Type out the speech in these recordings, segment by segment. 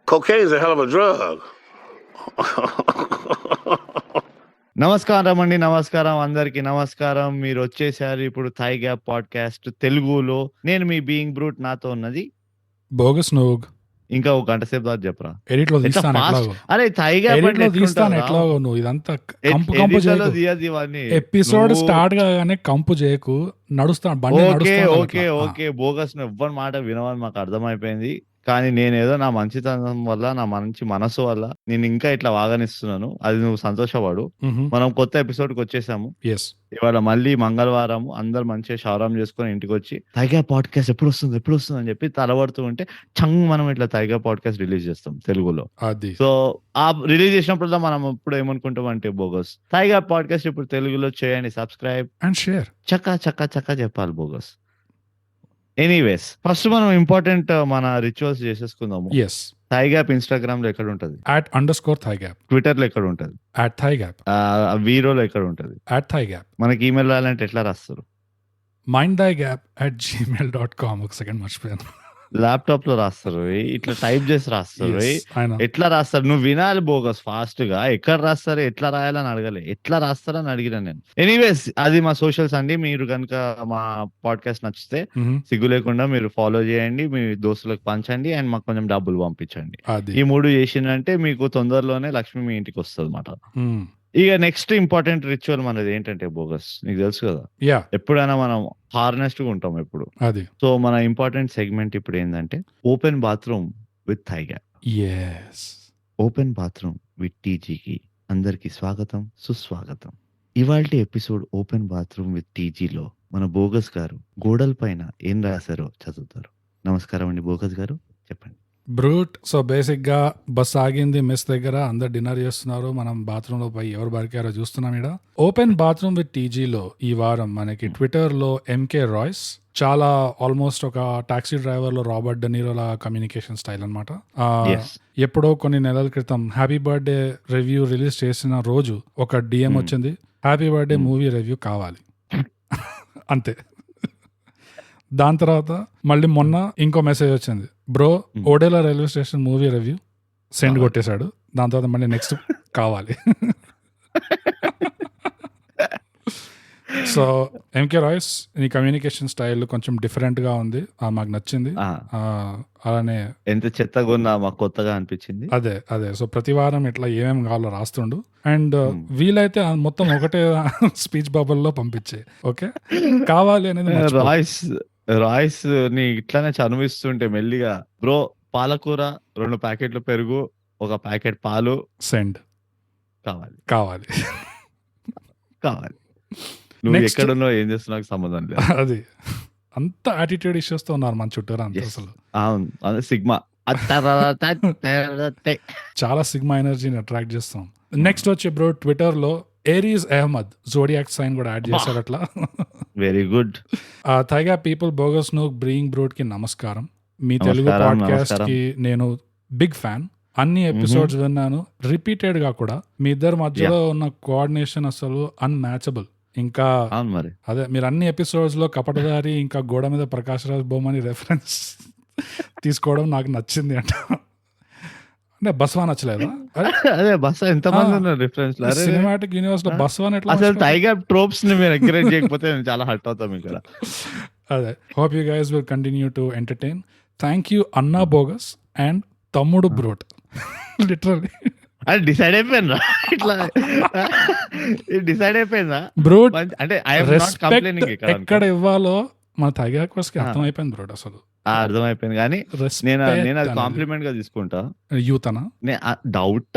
Cocaine is a hell of a drug. నమస్కారం అండి, నమస్కారం అందరికి నమస్కారం. మీరు వచ్చేసారు ఇప్పుడు థై గ్యాప్ పాడ్కాస్ట్ తెలుగులో. నేను మీ బీయింగ్ బ్రూట్, నాతో ఉన్నది బోగస్ నోగ్. ఇంకా ఒక గంట సేపు దాకా చెప్పరా. ఎడిట్ లో తీస్తాను ఎట్లాగో. అరే థై గ్యాప్ ఎడిట్ లో తీస్తాను ఎట్లాగో. నువ్వు ఇదంతా కంపు చేయకు. ఎపిసోడ్ స్టార్ట్ కాగానే కంపు చేయకు. నడుస్తాను బండి నడుస్తాను. ఓకే బోగస్ ను ఎవ్వరి మాట వినవని మాకు అర్థమైపోయింది. కానీ నేనేదో నా మంచితనం వల్ల, నా మంచి మనసు వల్ల నేను ఇంకా ఇట్లా వాగనిస్తున్నాను. అది నువ్వు సంతోషపడు. మనం కొత్త ఎపిసోడ్ కి వచ్చేసాము. ఇవాళ మళ్ళీ మంగళవారం అందరు మంచిగా షారాం చేసుకుని ఇంటికి వచ్చి తైగా పాడ్కాస్ట్ ఎప్పుడు వస్తుంది అని చెప్పి తలబడుతూ ఉంటే మనం ఇట్లా తైగా పాడ్కాస్ట్ రిలీజ్ చేస్తాం తెలుగులో. సో ఆ రిలీజ్ చేసినప్పుడు మనం ఇప్పుడు ఏమనుకుంటాం అంటే బోగస్ తైగా పాడ్కాస్ట్ ఇప్పుడు తెలుగులో చేయండి, సబ్స్క్రైబ్ అండ్ షేర్. చక్కా చెప్పాలి బోగస్. ఎనీవేస్ ఫస్ట్ మనం ఇంపార్టెంట్ మన రిచువల్స్ చేసేసుకుందాము. థై గ్యాప్ ఇన్స్టాగ్రామ్ లో ఎక్కడ ఉంటది? @_thigap. ట్విట్టర్ లో ఎక్కడ ఉంటది? @thigap. వీరోలో ఎక్కడ ఉంటది? @thigap. మనకి ఈమెయిల్ రాయాలంటే ఎట్లా రాస్తారు? mindthigap@gmail.com. ఒక సెకండ్ మర్చిపోయాను. ల్యాప్టాప్ లో రాస్తారు, ఇట్లా టైప్ చేసి రాస్తారు. ఎట్లా రాస్తారు? నువ్వు వినాలి బోగస్ ఫాస్ట్ గా. ఎక్కడ రాస్తారు, ఎట్లా రాయాలని అడగలే, ఎట్లా రాస్తారని అడిగిన నేను. ఎనీవేస్ అది మా సోషల్స్ అండి. మీరు కనుక మా పాడ్కాస్ట్ నచ్చితే సిగ్గు లేకుండా మీరు ఫాలో చేయండి, మీ దోస్తులకు పంచండి, అండ్ మాకు కొంచెం డబ్బులు పంపించండి. ఈ 3 చేసిందంటే మీకు తొందరలోనే లక్ష్మి మీ ఇంటికి వస్తుంది అన్నమాట. ఇక నెక్స్ట్ ఇంపార్టెంట్ రిచువల్ మనది ఏంటంటే బోగస్, నీకు తెలుసు కదా, ఎప్పుడైనా మనం హార్నెస్ట్ గా ఉంటాం ఎప్పుడు. సో మన ఇంపార్టెంట్ సెగ్మెంట్ ఇప్పుడు ఏంటంటే open bathroom with thigh gap. Open bathroom with టీజీకి అందరికి స్వాగతం, సుస్వాగతం. ఇవాల్టి ఎపిసోడ్ ఓపెన్ బాత్రూమ్ విత్ టీజీలో మన బోగస్ గారు గోడల పైన ఏం రాశారో చదువుతారు. నమస్కారం అండి బోగస్ గారు, చెప్పండి. బ్రూట్. సో బేసిక్ గా బస్ ఆగింది మెస్ దగ్గర, అందరు డిన్నర్ చేస్తున్నారు, మనం బాత్రూమ్ లో పోయి ఎవరు బరికారో చూస్తున్నాం. ఇక్కడ ఓపెన్ బాత్రూమ్ విత్ టీజీలో ఈ వారం మనకి ట్విట్టర్ లో ఎంకే రాయ్స్, చాలా ఆల్మోస్ట్ ఒక టాక్సీ డ్రైవర్ లో రాబర్ట్ డెనీరోలా కమ్యూనికేషన్ స్టైల్ అనమాట. ఎప్పుడో కొన్ని నెలల క్రితం హ్యాపీ బర్త్డే రివ్యూ రిలీజ్ చేసిన రోజు ఒక డిఎం వచ్చింది, హ్యాపీ బర్త్డే మూవీ రివ్యూ కావాలి అంతే. దాని తర్వాత మళ్ళీ మొన్న ఇంకో మెసేజ్ వచ్చింది, bro Odela railway station movie review send కొట్టేశాడు. దాని తర్వాత మళ్ళీ నెక్స్ట్ కావాలి. సో ఎంకే రాయ్స్, నీ కమ్యూనికేషన్ స్టైల్ కొంచెం డిఫరెంట్ గా ఉంది, మాకు నచ్చింది. అలానే ఎంత చెత్తగా ఉన్నా మాకు కొత్తగా అనిపించింది. అదే సో ప్రతి వారం ఇట్లా ఏమేమి కావాలో రాస్తుండు, అండ్ వీలైతే మొత్తం ఒకటే స్పీచ్ బబుల్లో పంపించే. ఓకే కావాలి అనేది రాయ్స్ ని ఇట్లానే చనువిస్తుంటే మెల్లిగా, బ్రో పాలకూర 2 ప్యాకెట్లు పెరుగు, 1 ప్యాకెట్ పాలు సెండ్ కావాలి. నువ్వు ఎక్కడున్నో ఏం చేస్తున్నా సంబంధం లేదు. అది అంత యాటిట్యూడ్ ఇష్యూస్ తో ఉన్నారు మన చుట్టూరు అంత. అసలు అవును, సిగ్మా చాలా సిగ్మా ఎనర్జీని అట్రాక్ట్ చేస్తాం. నెక్స్ట్ వచ్చి బ్రో ట్విట్టర్ లో ఏరీస్ అహ్మద్ జోడియాక్ సైన్ కూడా యాడ్ చేశారు అట్లా. Very good. థైగా పీపుల్ బోగస్ నో బ్రీయింగ్ బ్రోడ్ కి నమస్కారం. మీ తెలుగు పాడ్కాస్ట్ కి నేను బిగ్ ఫ్యాన్. అన్ని ఎపిసోడ్స్ విన్నాను రిపీటెడ్ గా కూడా. మీ ఇద్దరి మధ్యలో ఉన్న కోఆర్డినేషన్ అసలు అన్మ్యాచబుల్. ఇంకా అదే మీరు అన్ని ఎపిసోడ్స్ లో కపటదారి ఇంకా గోడ మీద ప్రకాష్ రాజ్ బొమ్మని రెఫరెన్స్ తీసుకోవడం నాకు నచ్చింది. అంటే బస్వా నచ్చలేదా? అదే బస్వా ఎంత మంది ఉన్నారు రిఫరెన్స్ లో. సినిమాటిక్ యూనివర్స్ లో బస్వా అసలు టైగర్ ట్రోప్స్ ని మీరు ఎంకరేజ్ చేయకపోతే నేను చాలా హర్ట్ అవుతాం ఇక్కడ. అదే hope you guys will continue to entertain. Thank you అన్నా బోగస్ అండ్ తమ్ముడు బ్రోట్. లిటరల్లీ అది డిసైడ్ అయిపోయిందా? ఇట్లా డిసైడ్ అయిపోయిందా బ్రోట్? అంటే ఎక్కడ ఇవ్వాలో మన థైగాక్వస్ కి అర్థం అయిపోయింది బ్రోట్. అసలు అర్థమైపోయింది, కానీ నేను అది కాంప్లిమెంట్ గా తీసుకుంటా. యూత్ అనా డౌట్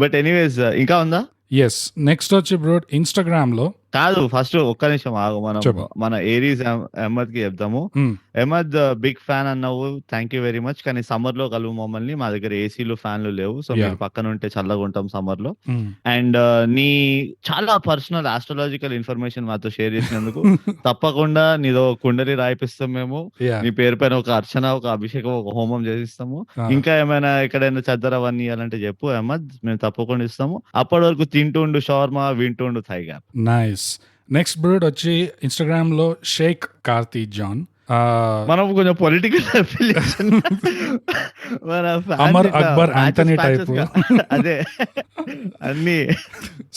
బట్ ఎనీవేస్ ఇంకా ఉందా? ఎస్. నెక్స్ట్ వచ్చి బ్రోట్ ఇన్స్టాగ్రామ్ లో కాదు, ఫస్ట్ ఒక్క నిమిషం ఆగు. మన ఏరీస్ అహ్మద్ కి చెప్తాము. అహ్మద్ బిగ్ ఫ్యాన్ అన్నావు, థ్యాంక్ యూ వెరీ మచ్. కానీ సమ్మర్ లో కలువు మమ్మల్ని, మా దగ్గర ఏసీలు ఫ్యాన్లు లేవు. సో మీరు పక్కన ఉంటే చల్లగా ఉంటాం సమ్మర్ లో. అండ్ నీ చాలా పర్సనల్ ఆస్ట్రాలజికల్ ఇన్ఫర్మేషన్ మాతో షేర్ చేసినందుకు తప్పకుండా నీదో కుండలి రాయిపిస్తాం మేము. నీ పేరు పైన ఒక అర్చన, ఒక అభిషేకం, ఒక హోమం చేసిస్తాము. ఇంకా ఏమైనా ఎక్కడైనా చద్దర అవన్నీ ఇవ్వాలంటే చెప్పు అహ్మద్, మేము తప్పకుండా ఇస్తాము. అప్పటి వరకు తింటుండు షవర్మా, వింటుండు థై గ్యాప్. నైస్. నెక్స్ట్ బ్రూడ్ వచ్చి ఇన్స్టాగ్రామ్ లో షేక్ కార్తీ జాన్. మనం కొంచెం పొలిటికల్ అఫిలియేషన్ మన fans అమర్ ఇట్లా Akbar patches Anthony patches type. గా అదే అన్ని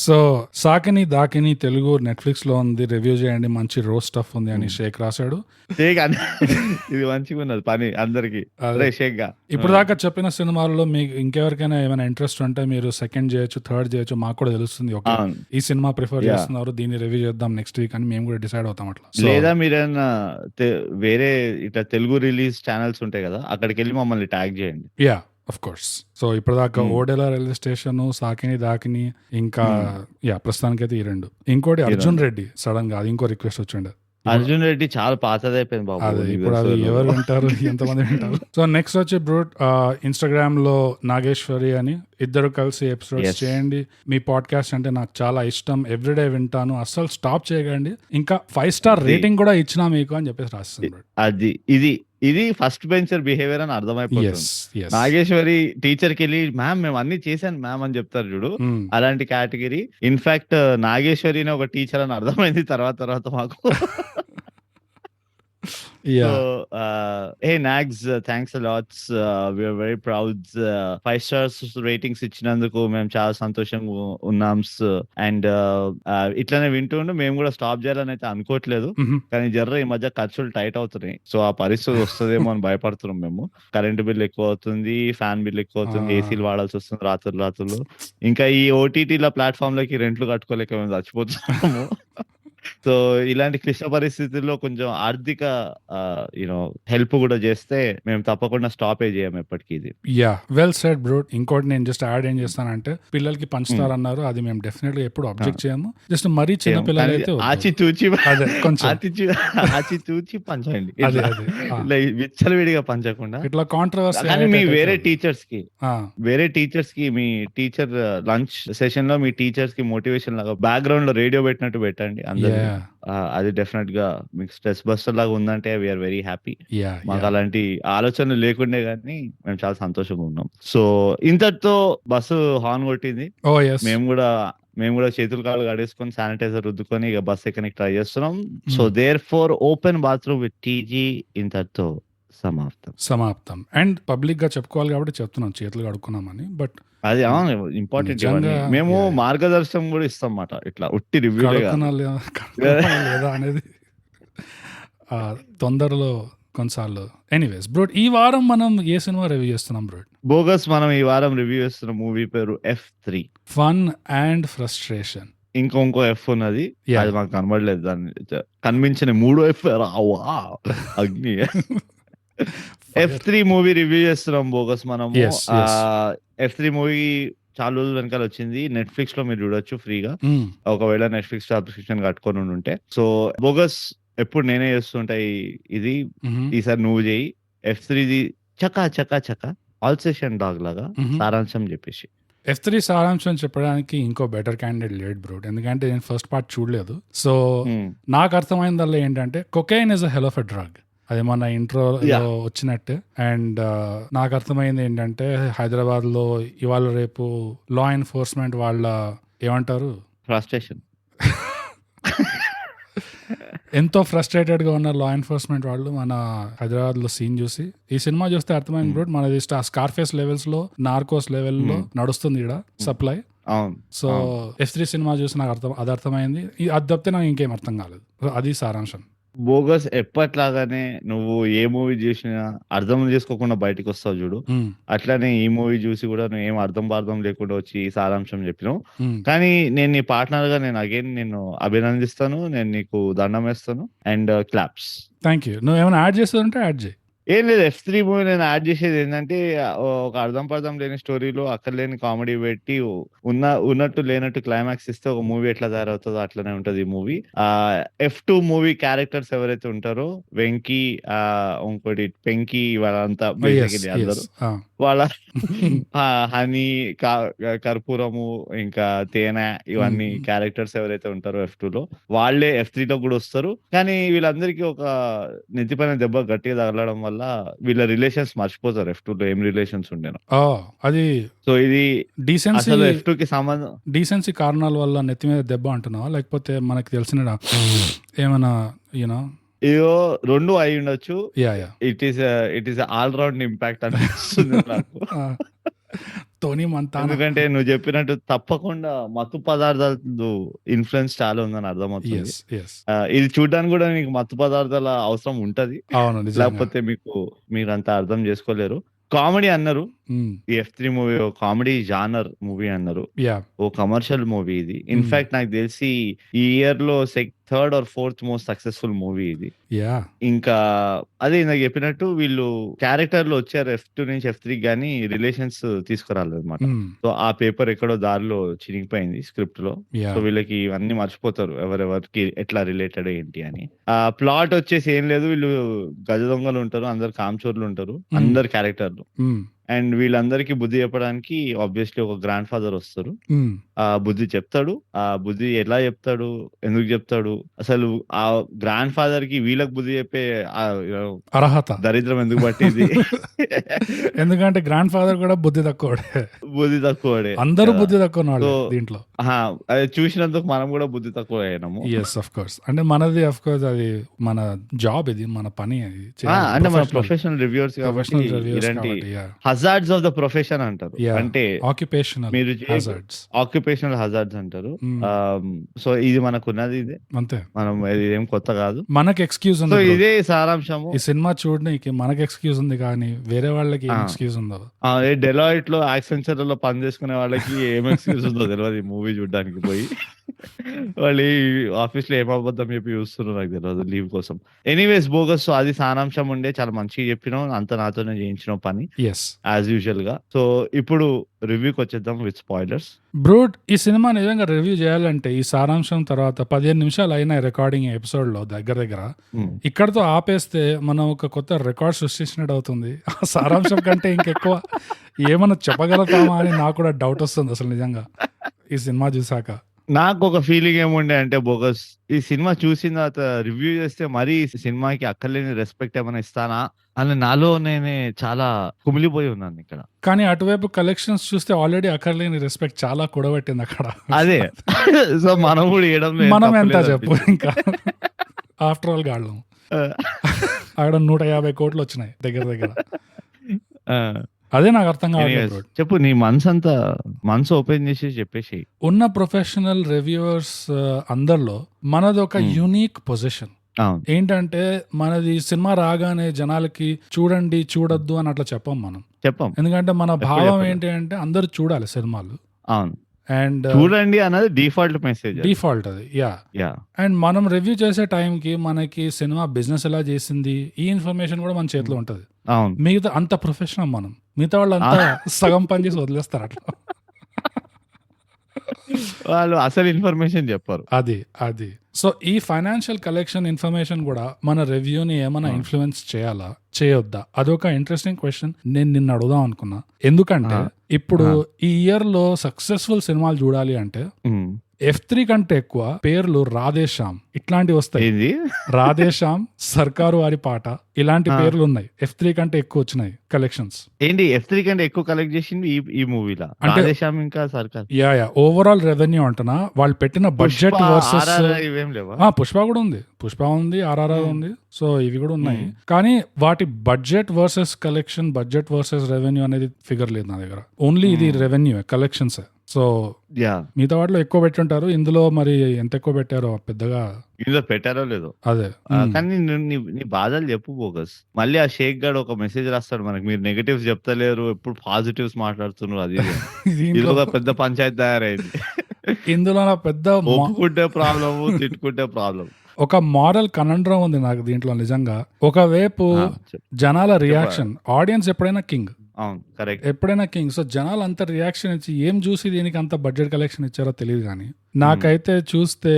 సో సాకిని దాకిని తెలుగు నెట్ఫ్లిక్స్ లో ఉంది, రివ్యూ చేయండి, మంచి రోస్ట్ స్టఫ్ ఉంది అని షేక్ రాశాడు. షేక్ ఇది మంచిగా ఉన్నది పని అందరికి. అదే. షేక్ గా ఇప్పుడు దాకా చెప్పిన సినిమాల్లో మీకు ఇంకెవరికైనా ఏమైనా ఇంట్రెస్ట్ ఉంటే మీరు సెకండ్ చేయొచ్చు, థర్డ్ చేయొచ్చు, మాకు కూడా తెలుస్తుంది. ఓకే, అవును. ఈ సినిమా ప్రిఫర్ Yeah. చేస్తున్నారు, దీన్ని రివ్యూ చేద్దాం నెక్స్ట్ వీక్ అని మేము కూడా డిసైడ్ అవుతాం అట్లా. So, లేదా మీరేమన్నా వేరే ఇట్లా తెలుగు రిలీజ్ ఛానల్స్ ఉంటాయి కదా, అక్కడికి వెళ్ళి మమ్మల్ని ట్యాగ్ చేయండి. Yeah of course. సో ఇప్పటిదాకా ఓడెలా రైల్వే స్టేషన్, సాకిని దాకిని, ఇంకా యా ప్రస్తుతానికైతే ఈ రెండు. ఇంకోటి అర్జున్ రెడ్డి సడన్ గా అది ఇంకో రిక్వెస్ట్ వచ్చిండే. అర్జున్ రెడ్డి చాలా పాతదైపోయింది బాబు. అదే నీకు ఇప్పుడు అది తెలుసు. ఎవరు వింటారు, ఎంతమంది వింటారు. సో నెక్స్ట్ వచ్చి బ్రూట్ ఇన్స్టాగ్రామ్ లో నాగేశ్వరి అని ఇద్దరు కలిసి ఎపిసోడ్స్ Yes. చేయండి. మీ పాడ్కాస్ట్ అంటే నాకు చాలా ఇష్టం, ఎవ్రీడే వింటాను, అస్సలు స్టాప్ చేయకండి, ఇంకా 5 స్టార్ రేటింగ్ కూడా ఇచ్చినా మీకు అని చెప్పేసి రాస్తుంది. అది ఇది ఫస్ట్ బెంచర్ బిహేవియర్ అని అర్థమైపోతుంది. ఎస్ నాగేశ్వరి టీచర్ కి వెళ్ళి మ్యామ్ మేము అన్ని చేశాను మ్యామ్ అని చెప్తారు చూడు, అలాంటి కేటగిరీ. ఇన్ఫాక్ట్ నాగేశ్వరిని ఒక టీచర్ అని అర్థమైంది తర్వాత మాకు. Yeah So, hey Nags, thanks a lot. We are very proud. 5 stars ratings ఇచ్చినందుకు మేము చాలా సంతోషంగా ఉన్నాం. అండ్ ఇట్లానే వింటుండే మేము కూడా స్టాప్ చేయాలని అయితే అనుకోవట్లేదు, కానీ జర్ర ఈ మధ్య ఖర్చులు టైట్ అవుతున్నాయి. సో ఆ పరిస్థితి వస్తుందేమో అని భయపడుతున్నాం మేము. కరెంట్ బిల్ ఎక్కువ అవుతుంది, ఫ్యాన్ బిల్ ఎక్కువ అవుతుంది, ఏసీలు వాడాల్సి వస్తుంది రాత్రులు. ఇంకా ఈ ఓటీటీల ప్లాట్ఫామ్ లోకి రెంట్లు కట్టుకోలేక మేము చచ్చిపోతున్నాము. సో ఇలాంటి క్లిష్ట పరిస్థితుల్లో కొంచెం ఆర్థిక యూనో హెల్ప్ కూడా చేస్తే మేము తప్పకుండా స్టాప్ చేయం ఎప్పటికీ ఇది. Yeah well said bro. ఇంకోటి నేను జస్ట్ యాడ్ ఏం చేస్తానంటే, పిల్లలకి పంచుతారన్నారు, అది మేము డెఫినెట్ గా ఎప్పుడు అబ్జెక్ట్ చేయము. జస్ట్ మరీ చిన్న పిల్లలు అయితే వద్దు. ఆచితూచి అదే కొంచెం ఆచితూచి పంచండి, అదే అదే విచ్చలవిడిగా పంచకుండా. ఇట్లా కాంట్రవర్సీ. కానీ మీ వేరే టీచర్స్ కి మీ టీచర్ లంచ్ సెషన్ లో మీ టీచర్స్ కి మోటివేషన్ లాగా బ్యాక్గ్రౌండ్ లో రేడియో పెట్టినట్టు పెట్టండి అందరూ. అది డెఫినెట్ గా మీకు స్ట్రెస్ బస్టర్ లాగా ఉందంటే వీఆర్ వెరీ హ్యాపీ. మాకు అలాంటి ఆలోచనలు లేకుండే కానీ మేము చాలా సంతోషంగా ఉన్నాం. సో ఇంతటితో బస్సు హార్న్ కొట్టింది, మేము కూడా చేతులు కాళ్ళు కడేసుకొని శానిటైజర్ రుద్దుకొని ఇక బస్ ఎక్కనికి ట్రై చేస్తున్నాం. So there for open bathroom with TG ఇంతటితో సమాప్తం. అండ్ పబ్లిక్ గా చెప్పుకోవాలి కాబట్టి చెప్తున్నాం చేతులు కడుక్కున్నామని. బట్ అది ఇంపార్టెంట్. మేము మార్గదర్శనం కూడా ఇస్తాం అన్నమాట, ఇట్లా ఉట్టి రివ్యూ లేదా అనేది తొందరలో కొన్నిసార్లు. ఎనీవేస్ బ్రో, ఈ వారం మనం ఏ సినిమా రివ్యూ చేస్తున్నాం బ్రో? బోగస్. మనం ఈ వారం రివ్యూ చేస్తున్న మూవీ పేరు F3, ఫన్ అండ్ ఫ్రస్ట్రేషన్. ఇంకో ఎఫ్ ఉన్నది, అది మాకు కనబడలేదు, దాన్ని కనిపించిన 3 F రావా అగ్ని. F3 మూవీ రివ్యూ చేస్తున్నాం బోగస్ మనము. F3 మూవీ చాలా రోజుల వెనకాల వచ్చింది, నెట్ఫ్లిక్స్ లో మీరు చూడొచ్చు ఫ్రీగా, ఒకవేళ నెట్ఫ్లిక్స్ సబ్స్క్రిప్షన్ కట్టుకొని ఉంటే. సో బోగస్ ఎప్పుడు నేనే చేస్తుంటా ఇది, ఈసారి నువ్వు చేయి. F3 చకా ఆల్ సెషన్ డాగ్ లాగా సారాంశం చెప్పేసి. F3 సారాంశం చెప్పడానికి ఇంకో బెటర్ క్యాండిడేట్ లేడు బ్రో, ఎందుకంటే నేను ఫస్ట్ పార్ట్ చూడలేదు. సో నాకు అర్థమైందల్లా ఏంటంటే, cocaine is a hell of a drug, అది మన ఇంట్రోలో వచ్చినట్టు. అండ్ నాకు అర్థమైంది ఏంటంటే, హైదరాబాద్ లో ఇవాళ రేపు లా ఎన్ఫోర్స్మెంట్ వాళ్ళ ఏమంటారు, ఫ్రస్ట్రేషన్, ఎంతో ఫ్రస్ట్రేటెడ్ గా ఉన్న లా ఎన్ఫోర్స్మెంట్ వాళ్ళు మన హైదరాబాద్ లో సీన్ చూసి ఈ సినిమా చూస్తే అర్థమైంది బ్రో, మనది స్కార్ఫేస్ లెవెల్స్ లో, నార్కోస్ లెవెల్లో నడుస్తుంది ఇక్కడ సప్లై. సో F3 సినిమా చూసి నాకు అది అర్థమైంది. అది తప్పితే నాకు ఇంకేం అర్థం కాలేదు. అది సారాంశం. బోగస్ ఎప్పట్లాగానే నువ్వు ఏ మూవీ చూసినా అర్థం చేసుకోకుండా బయటకు వస్తావు చూడు, అట్లానే ఈ మూవీ చూసి కూడా నువ్వు ఏం అర్థం లేకుండా వచ్చి సారాంశం చెప్పినావు. కానీ నేను నీ పార్ట్నర్ గా నేను అగైన్ నేను అభినందిస్తాను, నేను నీకు దండం వేస్తాను అండ్ క్లాప్స్. Thank you. నువ్వు ఏమైనా యాడ్ చేస్తుంటే యాడ్ చేయి. ఏం లేదు, F3 మూవీ నేను యాడ్ చేసేది ఏంటంటే, ఒక అర్థం లేని స్టోరీలో అక్కడ లేని కామెడీ పెట్టి ఉన్నట్టు లేనట్టు క్లైమాక్స్ ఇస్తే ఒక మూవీ ఎట్లా తయారవుతుందో అట్లనే ఉంటది ఈ మూవీ. F2 మూవీ క్యారెక్టర్స్ ఎవరైతే ఉంటారో, వెంకీ, ఇంకోటి పెంకీ, వాళ్ళంతా బేసికలీ అందరూ వాళ్ళ హనీ, కర్పూరము, ఇంకా తేనె, ఇవన్నీ క్యారెక్టర్స్ ఎవరైతే ఉంటారో F2 లో, వాళ్ళే F3 లో కూడా వస్తారు. కానీ వీళ్ళందరికీ ఒక నెత్తిపైన దెబ్బ గట్టిగా తగలడం వల్ల వీళ్ళ రిలేషన్స్ మర్చిపోతారు F2 లో ఏం రిలేషన్స్ ఉండేను. అది సో ఇది డీసెన్సీ, F2 కి సంబంధం, డీసెన్సీ కారణాల వల్ల నెత్తి మీద దెబ్బ అంటున్నావా, లేకపోతే మనకి తెలిసిన ఏమైనా యూనో ఏదో 2 అయి ఉండొచ్చు. Yeah yeah it is all round impact అనిపిస్తుంది నాకు. టోనీ మంతానా. ఎందుకంటే నువ్వు చెప్పినట్టు తప్పకుండా మత్తు పదార్థాలు ఇన్ఫ్లుయెన్స్ చాలా ఉందని అర్థమవుతుంది. ఎస్ ఎస్ ఇది చూడడానికి కూడా నీకు మత్తు పదార్థాల అవసరం ఉంటది, అవును నిజంగా. లేకపోతే మీరు అంత అర్థం చేసుకోలేరు. కామెడీ అన్నారు, ఈ F3 మూవీ ఓ కామెడీ జానర్ మూవీ అన్నారు, యా ఓ కమర్షియల్ మూవీ ఇది. ఇన్ఫాక్ట్ నాకు తెలిసి ఈ ఇయర్ లో 3rd or 4th most successful movie ఇది. యా ఇంకా అదే నాకు చెప్పినట్టు వీళ్ళు క్యారెక్టర్ లో వచ్చారు F2 నుంచి F3 గానీ రిలేషన్స్ తీసుకురాలేదు అనమాట. సో ఆ పేపర్ ఎక్కడో దారిలో చినిగిపోయింది స్క్రిప్ట్ లో. యా సో వీళ్ళకి ఇవన్నీ మర్చిపోతారు ఎవరెవరికి ఎట్లా రిలేటెడ్ ఏంటి అని. ఆ ప్లాట్ వచ్చేసి ఏం లేదు, వీళ్ళు గజ దొంగలు ఉంటారు, అందరు కామచోర్లు ఉంటారు, అందరు క్యారెక్టర్లు. అండ్ వీళ్ళందరికీ బుద్ధి చెప్పడానికి ఆబ్వియస్లీ ఒక గ్రాండ్ ఫాదర్ వస్తారు. ఆ బుద్ధి చెప్తాడు. ఆ బుద్ధి ఎలా చెప్తాడు, ఎందుకు చెప్తాడు, అసలు ఆ గ్రాండ్ ఫాదర్ కి వీళ్ళకి బుద్ధి చెప్పే అర్హత దరిద్రం ఎందుకు పట్టింది? ఎందుకంటే గ్రాండ్ ఫాదర్ కూడా బుద్ధి తక్కువడే. అందరూ బుద్ధి తక్కువ దీంట్లో. అది చూసినందుకు మనం కూడా బుద్ధి తక్కువ అయినాము. Yes of course. అంటే మనది ఆఫ్ కోర్స్ అది మన జాబ్, ఇది మన పని. అది అంటే మన ప్రొఫెషనల్ రివ్యూవర్స్ కాబట్టి ఇలాంటి హజార్డ్స్ ఆఫ్ ద ప్రొఫెషన్ అంటారు. అంటే ఆక్యుపేషనల్ హజార్డ్స్ అంటారు. సో ఇది మనకు ఉన్నది, ఇదే అంతే. మనం ఇది ఏం కొత్త కాదు, మనకి ఎక్స్క్యూజ్ ఉంది. ఇదే సారాంశము. ఈ సినిమా చూడడానికి మనకి ఎక్స్క్యూజ్ ఉంది, కానీ వేరే వాళ్ళకి ఏం ఎక్స్క్యూజ్ ఉందో. డెలాయిట్ లో యాక్సెంచర్ లో పని చేసుకునే వాళ్ళకి ఏం ఎక్స్క్యూజ్ ఉందో తెలియదు. ఈ మూవీ చూడడానికి పోయి వాళ్ళు ఆఫీస్ లో ఏమబద్ధం చెప్పి చూస్తున్నారు నాకు తెలియదు లీవ్ కోసం. Anyways bogus. అది సారాంశం ఉండే, చాలా మంచిగా చెప్పినావు, అంత నాతోనే చేయించిన పని యాజ్ యూజువల్ గా. సో ఇప్పుడు రివ్యూకి వచ్చేద్దాం విత్ స్పాయిలర్స్. బ్రూట్, ఈ సినిమా నిజంగా రివ్యూ చేయాలంటే ఈ సారాంశం తర్వాత 15 నిమిషాలు అయినా రికార్డింగ్ ఎపిసోడ్ లో దగ్గర ఇక్కడతో ఆపేస్తే మనం ఒక కొత్త రికార్డ్ సృష్టించినట్టు అవుతుంది. ఆ సారాంశం కంటే ఇంకెక్కువ ఏమన్నా చెప్పగలుగుతామా అని నాకు కూడా డౌట్ వస్తుంది అసలు నిజంగా ఈ సినిమా చూసాక. నాకు ఒక ఫీలింగ్ ఏముండే అంటే బోగస్, ఈ సినిమా చూసిన తర్వాత రివ్యూ చేస్తే మరీ ఈ సినిమాకి అక్కర్లేని రెస్పెక్ట్ ఏమైనా ఇస్తానా అని నాలో నేనే చాలా కుమిలిపోయి ఉన్నాను ఇక్కడ. కానీ అటువైపు కలెక్షన్స్ చూస్తే ఆల్రెడీ అక్కర్లేని రెస్పెక్ట్ చాలా కూడబెట్టింది అక్కడ. అదే సో మనం కూడా ఇవ్వడం, మనం ఎంత చెప్పు ఇంకా ఆఫ్టర్ ఆల్ గాళ్ళం అక్కడ 150 కోట్లు వచ్చినాయి దగ్గర. అదే నాకు అర్థం కాదు. చెప్పు, నీ మనసు ఓపెన్ చేసి చెప్పేసి. ఉన్న ప్రొఫెషనల్ రివ్యూవర్స్ అందరిలో మనది ఒక యూనిక్ పొజిషన్ ఏంటంటే, మనది సినిమా రాగానే జనాలకి చూడండి చూడొద్దు అని అట్లా చెప్పం. ఎందుకంటే మన భావం ఏంటి అంటే అందరూ చూడాలి సినిమాలు. అవును, అండ్ చూడండి అన్నది డిఫాల్ట్ మెసేజ్, డిఫాల్ట్ అది. యా అండ్ మనం రివ్యూ చేసే టైంకి మనకి సినిమా బిజినెస్ ఎలా చేసింది ఈ ఇన్ఫర్మేషన్ కూడా మన చేతిలో ఉంటది. మిగతా అంత ప్రొఫెషనల్ మనం, మిగతా వాళ్ళు అంతా సగం పని చేసి వదిలేస్తారు అట్లా. వాళ్ళు అసలు ఇన్ఫర్మేషన్ చెప్పారు. అది సో ఈ ఫైనాన్షియల్ కలెక్షన్ ఇన్ఫర్మేషన్ కూడా మన రివ్యూని ఏమైనా ఇన్ఫ్లుయెన్స్ చేయాలా చేయొద్దా, అదొక ఇంట్రెస్టింగ్ క్వశ్చన్. నేను నిన్న అడుగుదాం అనుకున్నా. ఎందుకంటే ఇప్పుడు ఈ ఇయర్ లో సక్సెస్ఫుల్ సినిమాలు చూడాలి అంటే F3 కంటే ఎక్కువ పేర్లు రాధేశ్యామ్ ఇట్లాంటివి వస్తాయి. రాధేశ్యామ్, సర్కారు వారి పాట, ఇలాంటి పేర్లు ఉన్నాయి. F3 కంటే ఎక్కువ వచ్చినాయి కలెక్షన్స్. ఏంటి F3 కంటే ఎక్కువ కలెక్ట్ చేసింది ఈ మూవీలో రాధేశ్యామ్ ఇంకా సర్కార్? యా ఓవరాల్ రెవెన్యూ అంటున్నా. వాళ్ళు పెట్టిన బడ్జెట్ వర్సెస్ పుష్ప కూడా ఉంది, RRR ఉంది. సో ఇవి కూడా ఉన్నాయి, కానీ వాటి budget versus collection, budget versus revenue అనేది ఫిగర్ లేదు నా దగ్గర. ఓన్లీ ఇది రెవెన్యూ, కలెక్షన్స్. సో మిగతా వాటిలో ఎక్కువ పెట్టుంటారు, ఇందులో మరి ఎంత ఎక్కువ పెట్టారో పెద్దగా ఇందులో పెట్టారో లేదో. అదే కానీ నీ బాధలు చెప్పు బోగస్. మళ్ళీ ఆ షేక్ గాడు ఒక మెసేజ్ రాస్తాడు మనకి, మీరు నెగటివ్స్ చెప్తలేరు, ఎప్పుడు పాజిటివ్స్ మాట్లాడుతున్నారు. అది ఇందులో పెద్ద పంచాయతీ తయారైంది. ఇందులో పెద్ద ఒప్పుకుంటే ప్రాబ్లమ్, తిట్టుకుంటే ప్రాబ్లం. ఒక మారల్ కనండ్రం ఉంది నాకు దీంట్లో నిజంగా. ఒకవైపు జనాల రియాక్షన్, ఆడియన్స్ ఎప్పుడైనా కింగ్, ఎప్పుడైనా కింగ్. సో జనాలు అంత రియాక్షన్ ఇచ్చి ఏం చూసి దీనికి అంత బడ్జెట్ కలెక్షన్ ఇచ్చారో తెలియదు, కానీ నాకైతే చూస్తే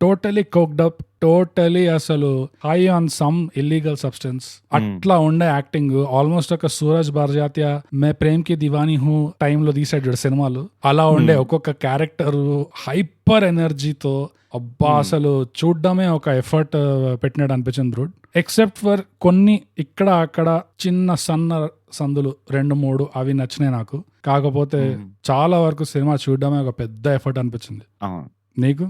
టోటలీ కోక్డ్ అప్, టోటలీ అసలు high on some illegal substance అట్లా ఉండే యాక్టింగ్. ఆల్మోస్ట్ ఒక సూరజ్ బర్జాత్య మే ప్రేమ్ కి దివానీ హూ టైంలో తీసాడు సినిమాలు, అలా ఉండే ఒక్కొక్క క్యారెక్టర్ హైపర్ ఎనర్జీతో. అబ్బా అసలు చూడ్డమే ఒక ఎఫర్ట్ పెట్టినట్టు అనిపించింది బ్రూడ్. ఎక్సెప్ట్ ఫర్ కొన్ని ఇక్కడ అక్కడ చిన్న సన్న సందులు 2-3 అవి నచ్చినాయి నాకు. కాకపోతే చాలా వరకు సినిమా చూడడమే ఒక పెద్ద ఎఫర్ట్ అనిపించింది. నీకు?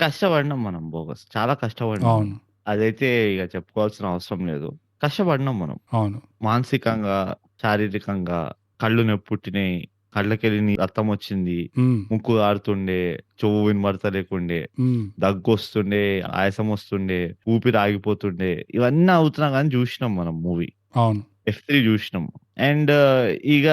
కష్టపడినాం మనం బోగస్, చాలా కష్టపడినాం. అవును, అదైతే ఇక చెప్పుకోవాల్సిన అవసరం లేదు. కష్టపడినాం మనం. అవును. మానసికంగా, శారీరకంగా కళ్ళు నొప్పుట్టినాయి. కళ్ళకెళ్ళి రక్తం వచ్చింది. హ్మ్. ముక్కు కారుతుండే, చెవు వినబడతలేకుండే, హ్మ్. దగ్గొస్తుండే, ఆయాసం వస్తుండే, ఊపిరి ఆగిపోతుండే. ఇవన్నీ అవుతున్నా గాని చూసినాం మనం మూవీ. అవును. F3 జూషినాం. అండ్ ఇగ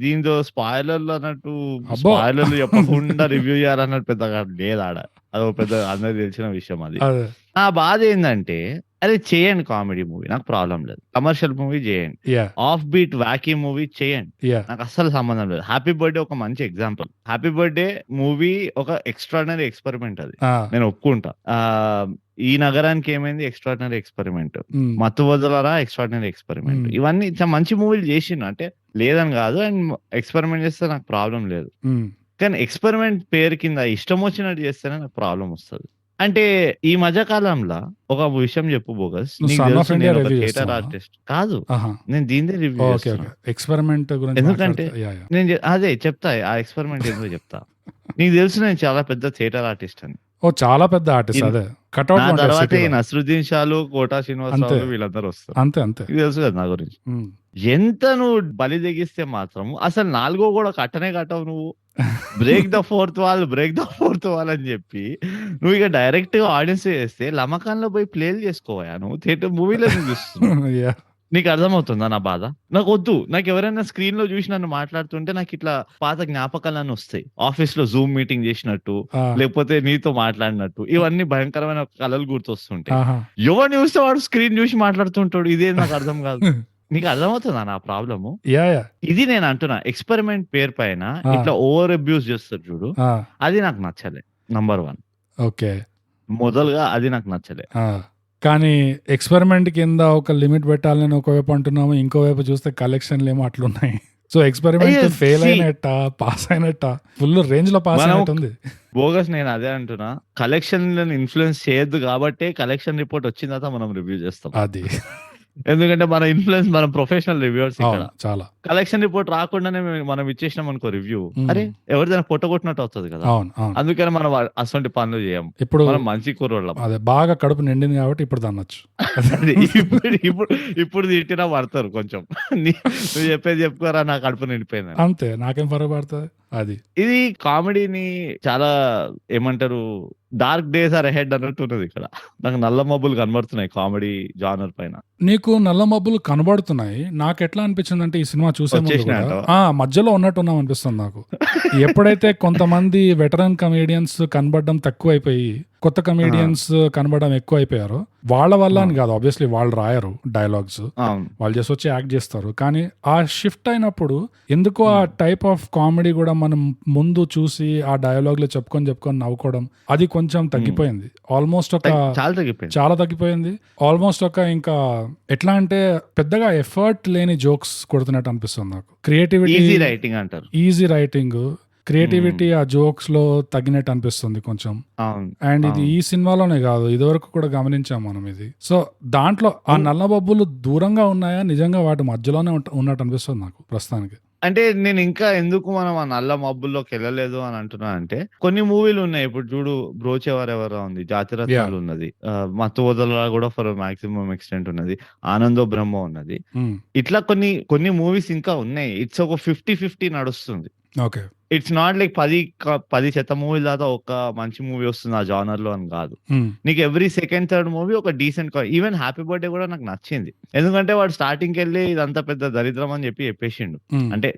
దీంతో స్పాయిలర్‌లు అన్నట్టు అబ్బో! స్పాయిలర్‌లు చెప్పకుండా రివ్యూ చేయాలన్నట్టు పెద్దగా లేదాడ. అదో పెద్ద అందరికి తెలిసిన విషయం అది. అదే. నా బాధేందంటే అది చేయండి కామెడీ మూవీ. నాకు ప్రాబ్లమ్ లేదు. కమర్షియల్ మూవీ చేయండి. Yeah! Off beat walkie movie చేయండి. యాహ్! నాకు అస్సలు సంబంధం లేదు. 'హ్యాపీ బర్త్‌డే' ఒక మంచి ఎగ్జాంపుల్. 'హ్యాపీ బర్త్‌డే' మూవీ ఒక ఎక్స్‌ట్రార్డినరీ ఎక్స్‌పెరిమెంట్ అది. ఆ! నేను ఒప్పుకుంటా. ఈ నగరానికి ఏమైంది ఎక్స్‌ట్రార్డినరీ ఎక్స్‌పెరిమెంట్. హ్మ్. 'మత్తు వదలరా' ఎక్స్‌ట్రార్డినరీ ఎక్స్‌పెరిమెంట్. హ్మ్. ఇవన్నీ మంచి మూవీలు చేసిండు. అంటే లేదని కాదు. అండ్ ఎక్స్‌పెరిమెంట్ చేస్తే నాకు ప్రాబ్లమ్ లేదు. హ్మ్. కానీ ఎక్స్‌పెరిమెంట్ పేరు కింద ఇష్టం వచ్చినట్టు చేస్తేనే నాకు ప్రాబ్లమ్ వస్తది. అంటే ఈ మధ్య కాలంల ఒక విషయం చెప్పు బోగస్. నువ్వు నీకు 'సన్ ఆఫ్ తెలుసు ఇండియా' నేనొక రివ్యూ థియేటర్ చేస్తున్నావా? ఆర్టిస్ట్ కాదు. ఆహా! నేను దీనిదే రివ్యూ ఓకే. చేస్తున్నా. ఓకే. ఎక్స్‌పెరిమెంట్ గురించి ఎందుకంటే మాట్లాడితే యాహ్! యాహ్! నేను అదే చెప్తా. ఆ ఎక్స్‌పెరిమెంట్ ఏందో చెప్తా. నీకు తెలుసు నేను చాలా పెద్ద థియేటర్ ఆర్టిస్ట్ అని. ఓహ్! చాలా పెద్ద ఆర్టిస్ట్ ఇన్ అదే. నా కటౌట్‌లు ఉంటాయి తర్వాతే ఈ సిటీలో. 'నస్రుద్దీన్ షాలు', 'కోటా అంతే. శ్రీనివాసరావులు' వీళ్ళందరూ వస్తారు. అంతే. అంతే. నీకు తెలుసు కదా నా గురించి. హ్మ్. ఎంత నువ్వు బలి తెగిస్తే మాత్రం అసలు నాలుగో గోడ కట్టనే కట్టవు నువ్వు. Break the fourth wall, break the fourth wall అని చెప్పి నువ్వు ఇక డైరెక్ట్‌గా ఆడియన్స్ చేస్తే లమకాన్‌లో పోయి ప్లేలు చేసుకోవయ్యా నువ్వు. థియేటర్ మూవీలో ఎందుకు చూస్తున్నావు? యాహ్! నీకు అర్థమవుతుందా నా బాధ? నాకొద్దు. నాకెవరైనా స్క్రీన్‌లో చూసి నన్ను మాట్లాడుతుంటే నాకిట్లా పాత జ్ఞాపకాలన్నీ వస్తాయి. ఆఫీస్‌లో జూమ్ మీటింగ్ చేసినట్టు, ఆ! లేకపోతే నీతో మాట్లాడినట్టు ఇవన్నీ భయంకరమైన కలలు గుర్తొస్తుంటాయి. ఆహా! ఎవరిని చూస్తే వాడు స్క్రీన్ చూసి మాట్లాడుతుంటాడు. ఇదేంది నాకు అర్థం కాదు. నీకు అర్థమవుతుందా నా ప్రాబ్లము? యాహ్! యాహ్! ఇది నేను అంటున్నా. ఎక్స్‌పెరిమెంట్ పేరు పైన ఆ! ఇట్లా ఓవర్ అబ్యూజ్ చేస్తారు చూడు. ఆ! అది నాకు నచ్చలే. Number 1 okay. మొదలుగా అది నాకు నచ్చలే. ఆ! కానీ ఎక్స్‌పెరిమెంట్ కింద ఒక లిమిట్ పెట్టాలని ఒకవైపు అంటున్నాము. ఇంకోవైపు చూస్తే కలెక్షన్‌లేమో అట్లున్నాయి. సో, ఎక్స్‌పెరిమెంట్ అయ్యో! ఫెయిల్ సీ అయినట్టా? పాస్ అయినట్టా? ఫుల్ రేంజ్‌లో పాస్ మనం అయినట్టుంది. బోగస్ నేను అదే అంటున్నా. కలెక్షన్‌లని ఇన్‌ఫ్లూయెన్స్ చేయొద్దు గాబట్టే కలెక్షన్ రిపోర్ట్ వచ్చిన తర్వాత మనం రివ్యూ చేస్తాం. అది. ఎందుకంటే మన ఇన్‌ఫ్లూయెన్స్ మనం ప్రొఫెషనల్ రివ్యూవర్స్ ఇక్కడ. అవును. చాలా. కలెక్షన్ రిపోర్ట్ రాకుండానే మనం ఇచ్చేసినాం అనుకో రివ్యూ. హ్మ్. అరే! ఎవరిదైనా పొట్టగొట్టినట్టు అవుతది కదా! అవును. అవును. అందుకని మనం అసొంటి పనులు చేయం. ఇప్పుడు మనం మంచి కుర్రోళ్ళం. అదే బాగా కడుపు నిండింది కాబట్టి ఇప్పుడు తన్నొచ్చు. అది ఇప్పుడు ఇప్పుడు ఇప్పుడు తిట్టినా పడతారు కొంచెం. నువ్వు చెప్పేది చెప్పుకోరా నా కడుపు నిండిపోయిందని. అంతే. నాకేం ఫరక పడతది? అది. ఇది కామెడీని చాలా ఏమంటారు డార్క్ డేస్ ఆర్ అహెడ్ అన్నట్టున్నది ఇక్కడ. నాకు నల్ల మబ్బులు కనబడుతున్నాయి కామెడీ జానర్ పైన. నీకు నల్ల మబ్బులు కనబడుతున్నాయి. నాకెట్లా అనిపించిందంటే ఈ సినిమా చూసే ముందు వచ్చేసినాయి కూడా అంటావా? మధ్యలో ఉన్నట్టున్నాం అనిపిస్తుంది నాకు. ఎప్పుడైతే కొంతమంది వెటరన్ కమెడియన్స్ కనబడడం తక్కువైపోయి, కొత్త ఆ! కమెడియన్స్ కనబడడం ఎక్కువైపోయారో, వాళ్ళ వల్ల ఆ! అని కాదు. ఆబ్వియస్లీ వాళ్ళు రాయరు డైలాగ్స్. అవును. వాళ్ళు జస్ట్ వచ్చి యాక్ట్ చేస్తారు. కానీ ఆ షిఫ్ట్ అయినప్పుడు ఎందుకో ఆ హ్మ్. టైప్ ఆఫ్ కామెడీ కూడా మనం ముందు చూసి ఆ డైలాగ్‌లో చెప్పుకొని నవ్వుకోవడం అది కొంచెం హ్మ్. తగ్గిపోయింది. ఆల్మోస్ట్ ఒక చాలా తగ్గిపోయింది. చాలా తగ్గిపోయింది. ఆల్మోస్ట్ ఒక ఇంకా ఎట్లా అంటే పెద్దగా ఎఫర్ట్ లేని జోక్స్ కొడుతున్నట్టు అనిపిస్తుంది నాకు. క్రియేటివిటీ ఈజీ రైటింగ్ అంటారు. ఈజీ రైటింగ్, హ్మ్. క్రియేటివిటీ ఆ జోక్స్‌లో తగ్గినట్టు అనిపిస్తుంది కొంచెం. అవును. అండ్ ఇది అవును. ఈ సినిమాలోనే కాదు. ఇదివరకు కూడా గమనించాం మనం ఇది. సో, దాంట్లో ఆ హ్మ్. నల్ల బొబ్బులు దూరంగా ఉన్నాయా? నిజంగా వాటి మధ్యలోనే ఉన్నట్టు అనిపిస్తుంది నాకు ప్రస్తుతానికి. అంటే నేను ఇంకా ఎందుకు మనం ఆ నల్ల మబ్బుల్లోకెళ్ళలేదు అని అంటున్నానంటే, కొన్ని మూవీలు ఉన్నాయి. ఇప్పుడు చూడు 'బ్రోచేవారెవరా' ఉంది. 'జాతిరత్నాలు' యాహ్! ఉన్నది. 'మత్తు వదలరా' కూడా ఫర్ మాక్సిమం ఎక్స్‌టెంట్ ఉన్నది. 'ఆనందో బ్రహ్మో' ఉన్నది. హ్మ్. ఇట్లా కొన్ని మూవీస్ ఇంకా ఉన్నాయి. ఇట్స్ ఒక 50-50 నడుస్తుంది. ఓకే. ఇట్స్ నాట్ లైక్ 10 చెత్త మూవీల తర్వాత ఒక మంచి మూవీ వస్తుంది ఆ జానర్‌లో అని కాదు. హ్మ్. నీకు ఎవ్రీ సెకండ్, థర్డ్ మూవీ ఒక డీసెంట్ ఈవెన్ 'హ్యాపీ బర్త్‌డే' కూడా నాకు నచ్చింది. ఎందుకంటే వాడు స్టార్టింగ్‌కెళ్ళి ఇదంతా పెద్ద దరిద్రం అని చెప్పేసిండు. హ్మ్. అంటే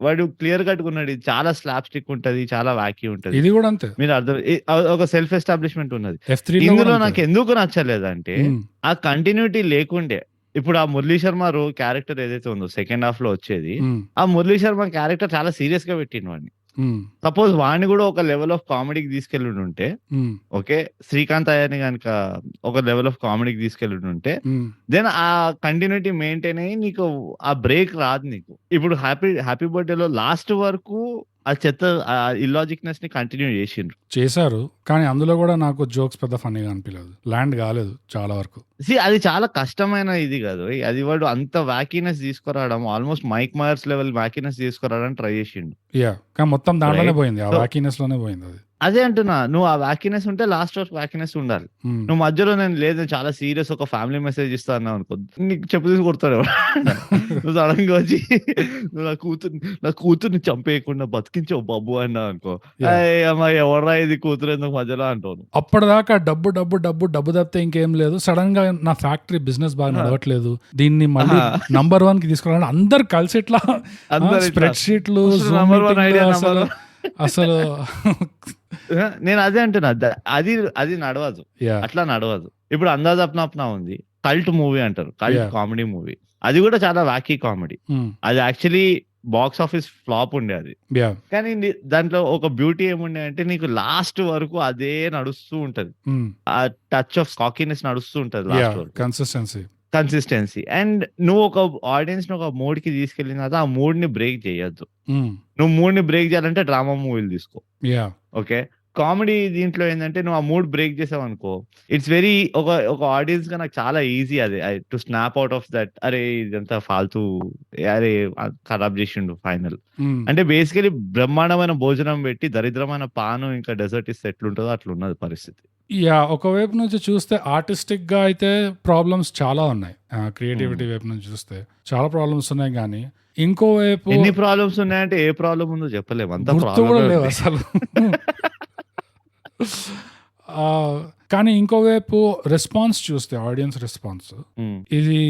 వాడు క్లియర్ కట్‌గా ఉన్నాడు. ఇది చాలా స్లాప్ స్టిక్ ఉంటది. చాలా వాకీ ఉంటది. ఇది కూడా అంతే. మీరు అర్థం ఒక సెల్ఫ్ ఎస్టాబ్లిష్మెంట్ ఉన్నది. 'ఎఫ్3లో' కూడా ఇందులో అంతే. నాకెందుకు నచ్చలేదంటే హ్మ్. ఆ కంటిన్యూటీ లేకుండే. ఇప్పుడు ఆ 'మురళీ శర్మ' క్యారెక్టర్ ఏదైతే ఉందో సెకండ్ హాఫ్‌లో వచ్చేది. హ్మ్. ఆ 'మురళీ శర్మ' క్యారెక్టర్ చాలా సీరియస్‌గా పెట్టిండు వాడిని. హ్మ్. సపోజ్ వాడిని గూడా ఒక లెవెల్ ఆఫ్ కామెడీకి తీసుకెళ్ళుండుంటే, హ్మ్. ఓకే. 'శ్రీకాంత్ అయ్యర్‌ని' గనుక ఒక లెవెల్ ఆఫ్ కామెడీకి తీసుకెళ్ళుండుంటే, హ్మ్. దెన్ ఆ కంటిన్యూటీ మెయింటైన్ అయ్యి నీకు ఆ బ్రేక్ రాదు నీకు. ఇప్పుడు 'హ్యాపీ బర్త్‌డేలో' లాస్ట్ వరకు ఆ చెత్త ఇల్లాజిక్‌నెస్‌ని కంటిన్యూ చేషిండ్రు. చేశారు. కానీ అందులో గూడా నాకు జోక్స్ పెద్ద ఫన్నీగా అనిపియలేదు. ల్యాండ్ గాలేదు చాలా వరకు. అది చాలా కష్టమైన ఇది గాదోయ్. అది వాడు అంత వాకీనెస్ తీసుకురావడం ఆల్‌మోస్ట్ 'మైక్ మయర్స్' లెవెల్ వాకీనెస్ తీసుకురావడానికి ట్రై చేషిండు. కానీ మొత్తం దాంట్లోనే రైట్? పోయింది. ఆ సో వాకీనెస్‌లోనే పోయిందది. అదే అంటున్నా, నువ్వు ఆ వ్యాకినెస్ ఉంటే లాస్ట్ వరకు వ్యాకినెస్ ఉండాలి. నువ్వు మధ్యలో నేను లేదు చాలా సీరియస్ ఒక ఫ్యామిలీ మెసేజ్ ఇస్తా అన్నావు అనుకో, నీకు చెప్పు తీసి కొడతాడు ఎవడు. నువ్వు సడన్ గా వచ్చి నువ్వు నా కూతుర్ని చంపేయకుండా బతికించావు బాబు అన్నావు అనుకో, అమ్మా ఎవరా ఇది కూతురు ఎందుకు మధ్యలో అంటావు. అప్పటిదాకా డబ్బు డబ్బు డబ్బు డబ్బు తప్పితే ఇంకేం లేదు. సడన్ గా నా ఫ్యాక్టరీ బిజినెస్ బాగా నడవట్లేదు, దీన్ని మళ్ళీ నంబర్ 1 కి తీసుకురావాలని అందరు కలిసి ఇట్లా స్ప్రెడ్ షీట్లు అసలు నేను అదే అంటున్నా, అది నడవదు, అట్లా నడవదు. ఇప్పుడు అందాజ్ అప్నా అప్నా ఉంది, కల్ట్ మూవీ అంటారు, కల్ట్ కామెడీ మూవీ. అది కూడా చాలా వాకీ కామెడీ. అది యాక్చువల్లీ బాక్స్ ఆఫీస్ ఫ్లాప్ ఉండే అది, కానీ దాంట్లో ఒక బ్యూటీ ఏముండే అంటే నీకు లాస్ట్ వరకు అదే నడుస్తూ ఉంటది, ఆ టచ్ ఆఫ్ కాకీనెస్ నడుస్తూ ఉంటది లాస్ట్ వరకు, కన్సిస్టెన్సీ. అండ్ నువ్వు ఒక ఆడియన్స్ ని ఒక మూడ్ కి తీసుకెళ్ళిన తర్వాత ఆ మూడ్ ని బ్రేక్ చేయొద్దు. నువ్వు మూడ్ ని బ్రేక్ చేయాలంటే డ్రామా మూవీలు తీసుకో, ఓకే. కామెడీ దీంట్లో ఏంటంటే నువ్వు ఆ మూడ్ బ్రేక్ చేసావు అనుకో, ఇట్స్ వెరీ ఒక ఆడియన్స్ గా నాకు చాలా ఈజీ అది to snap out of that. అరే ఇదంతా ఫాల్తూ, అరే ఖరాబ్ చేసిండు ఫైనల్. అంటే బేసికలీ బ్రహ్మాండమైన భోజనం పెట్టి దరిద్రమైన పాను ఇంకా డెజర్ట్ ఇస్తే ఎట్లుంటుందో అట్లున్నది పరిస్థితి. ఒకవైపు నుంచి చూస్తే ఆర్టిస్టిక్ గా అయితే ప్రాబ్లమ్స్ చాలా ఉన్నాయి, క్రియేటివిటీ వైపు నుంచి చూస్తే చాలా ప్రాబ్లమ్స్ ఉన్నాయి, కానీ ఇంకోవైపు ఎన్ని ప్రాబ్లమ్స్ ఉన్నాయంటే ఏ ప్రాబ్లం ఉందో చెప్పలేము, అంత లేవు అసలు. కానీ ఇంకోవైపు రెస్పాన్స్ చూస్తే, ఆడియన్స్ రెస్పాన్స్, ఇది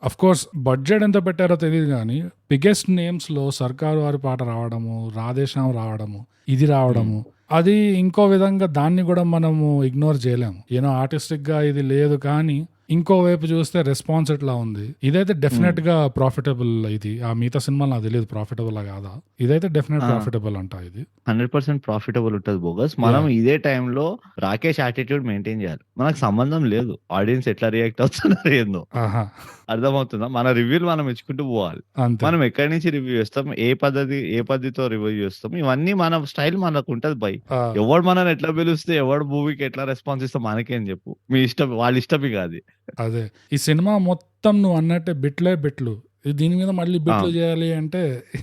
అఫ్ కోర్స్ బడ్జెట్ ఎంత పెట్టారో తెలియదు, కానీ బిగ్గెస్ట్ నేమ్స్ లో సర్కారు వారి పాట రావడము, రాధేశ్యాం రావడము, ఇది రావడము, అది ఇంకో విధంగా దాన్ని కూడా మనము ఇగ్నోర్ చేయలేము. ఆర్టిస్టిక్ గా ఇది లేదు, కానీ ఇంకోవైపు చూస్తే రెస్పాన్స్ ఎట్లా ఉంది. ఇదైతే డెఫినెట్ గా ప్రాఫిటబుల్. ఇది ఆ మిగతా సినిమాలు నాకు తెలియదు ప్రాఫిటబుల్ కాదా, ఇదైతే డెఫినెట్ ప్రాఫిటబుల్ అంట. ఇది 100% ప్రాఫిటబుల్ ఉంటుంది బోగస్. మనం ఇదే టైంలో రాకేష్ యాటిట్యూడ్ మెయింటైన్ చేయాలి. మనకు సంబంధం లేదు ఆడియన్స్ ఎట్లా రియాక్ట్ అవుతున్నారు ఏందో, అర్థమవుతుందా? మన రివ్యూలు మనం ఇచ్చుకుంటూ పోవాలి. మనం ఎక్కడి నుంచి రివ్యూ చేస్తాం, ఏ పద్ధతితో రివ్యూ చేస్తాం, ఇవన్నీ మన స్టైల్ మనకు ఉంటది బై. ఎవడు మనల్ని ఎట్లా పిలుస్తే, ఎవడు మూవీకి ఎట్లా రెస్పాన్స్ ఇస్తాం మనకేం చెప్పు, మీ ఇష్టం, వాళ్ళ ఇష్టమే కాదు. అదే ఈ సినిమా మొత్తం నువ్వు అన్నట్టే బిట్లు, దీని మీద మళ్ళీ బిట్లు చేయాలి అంటే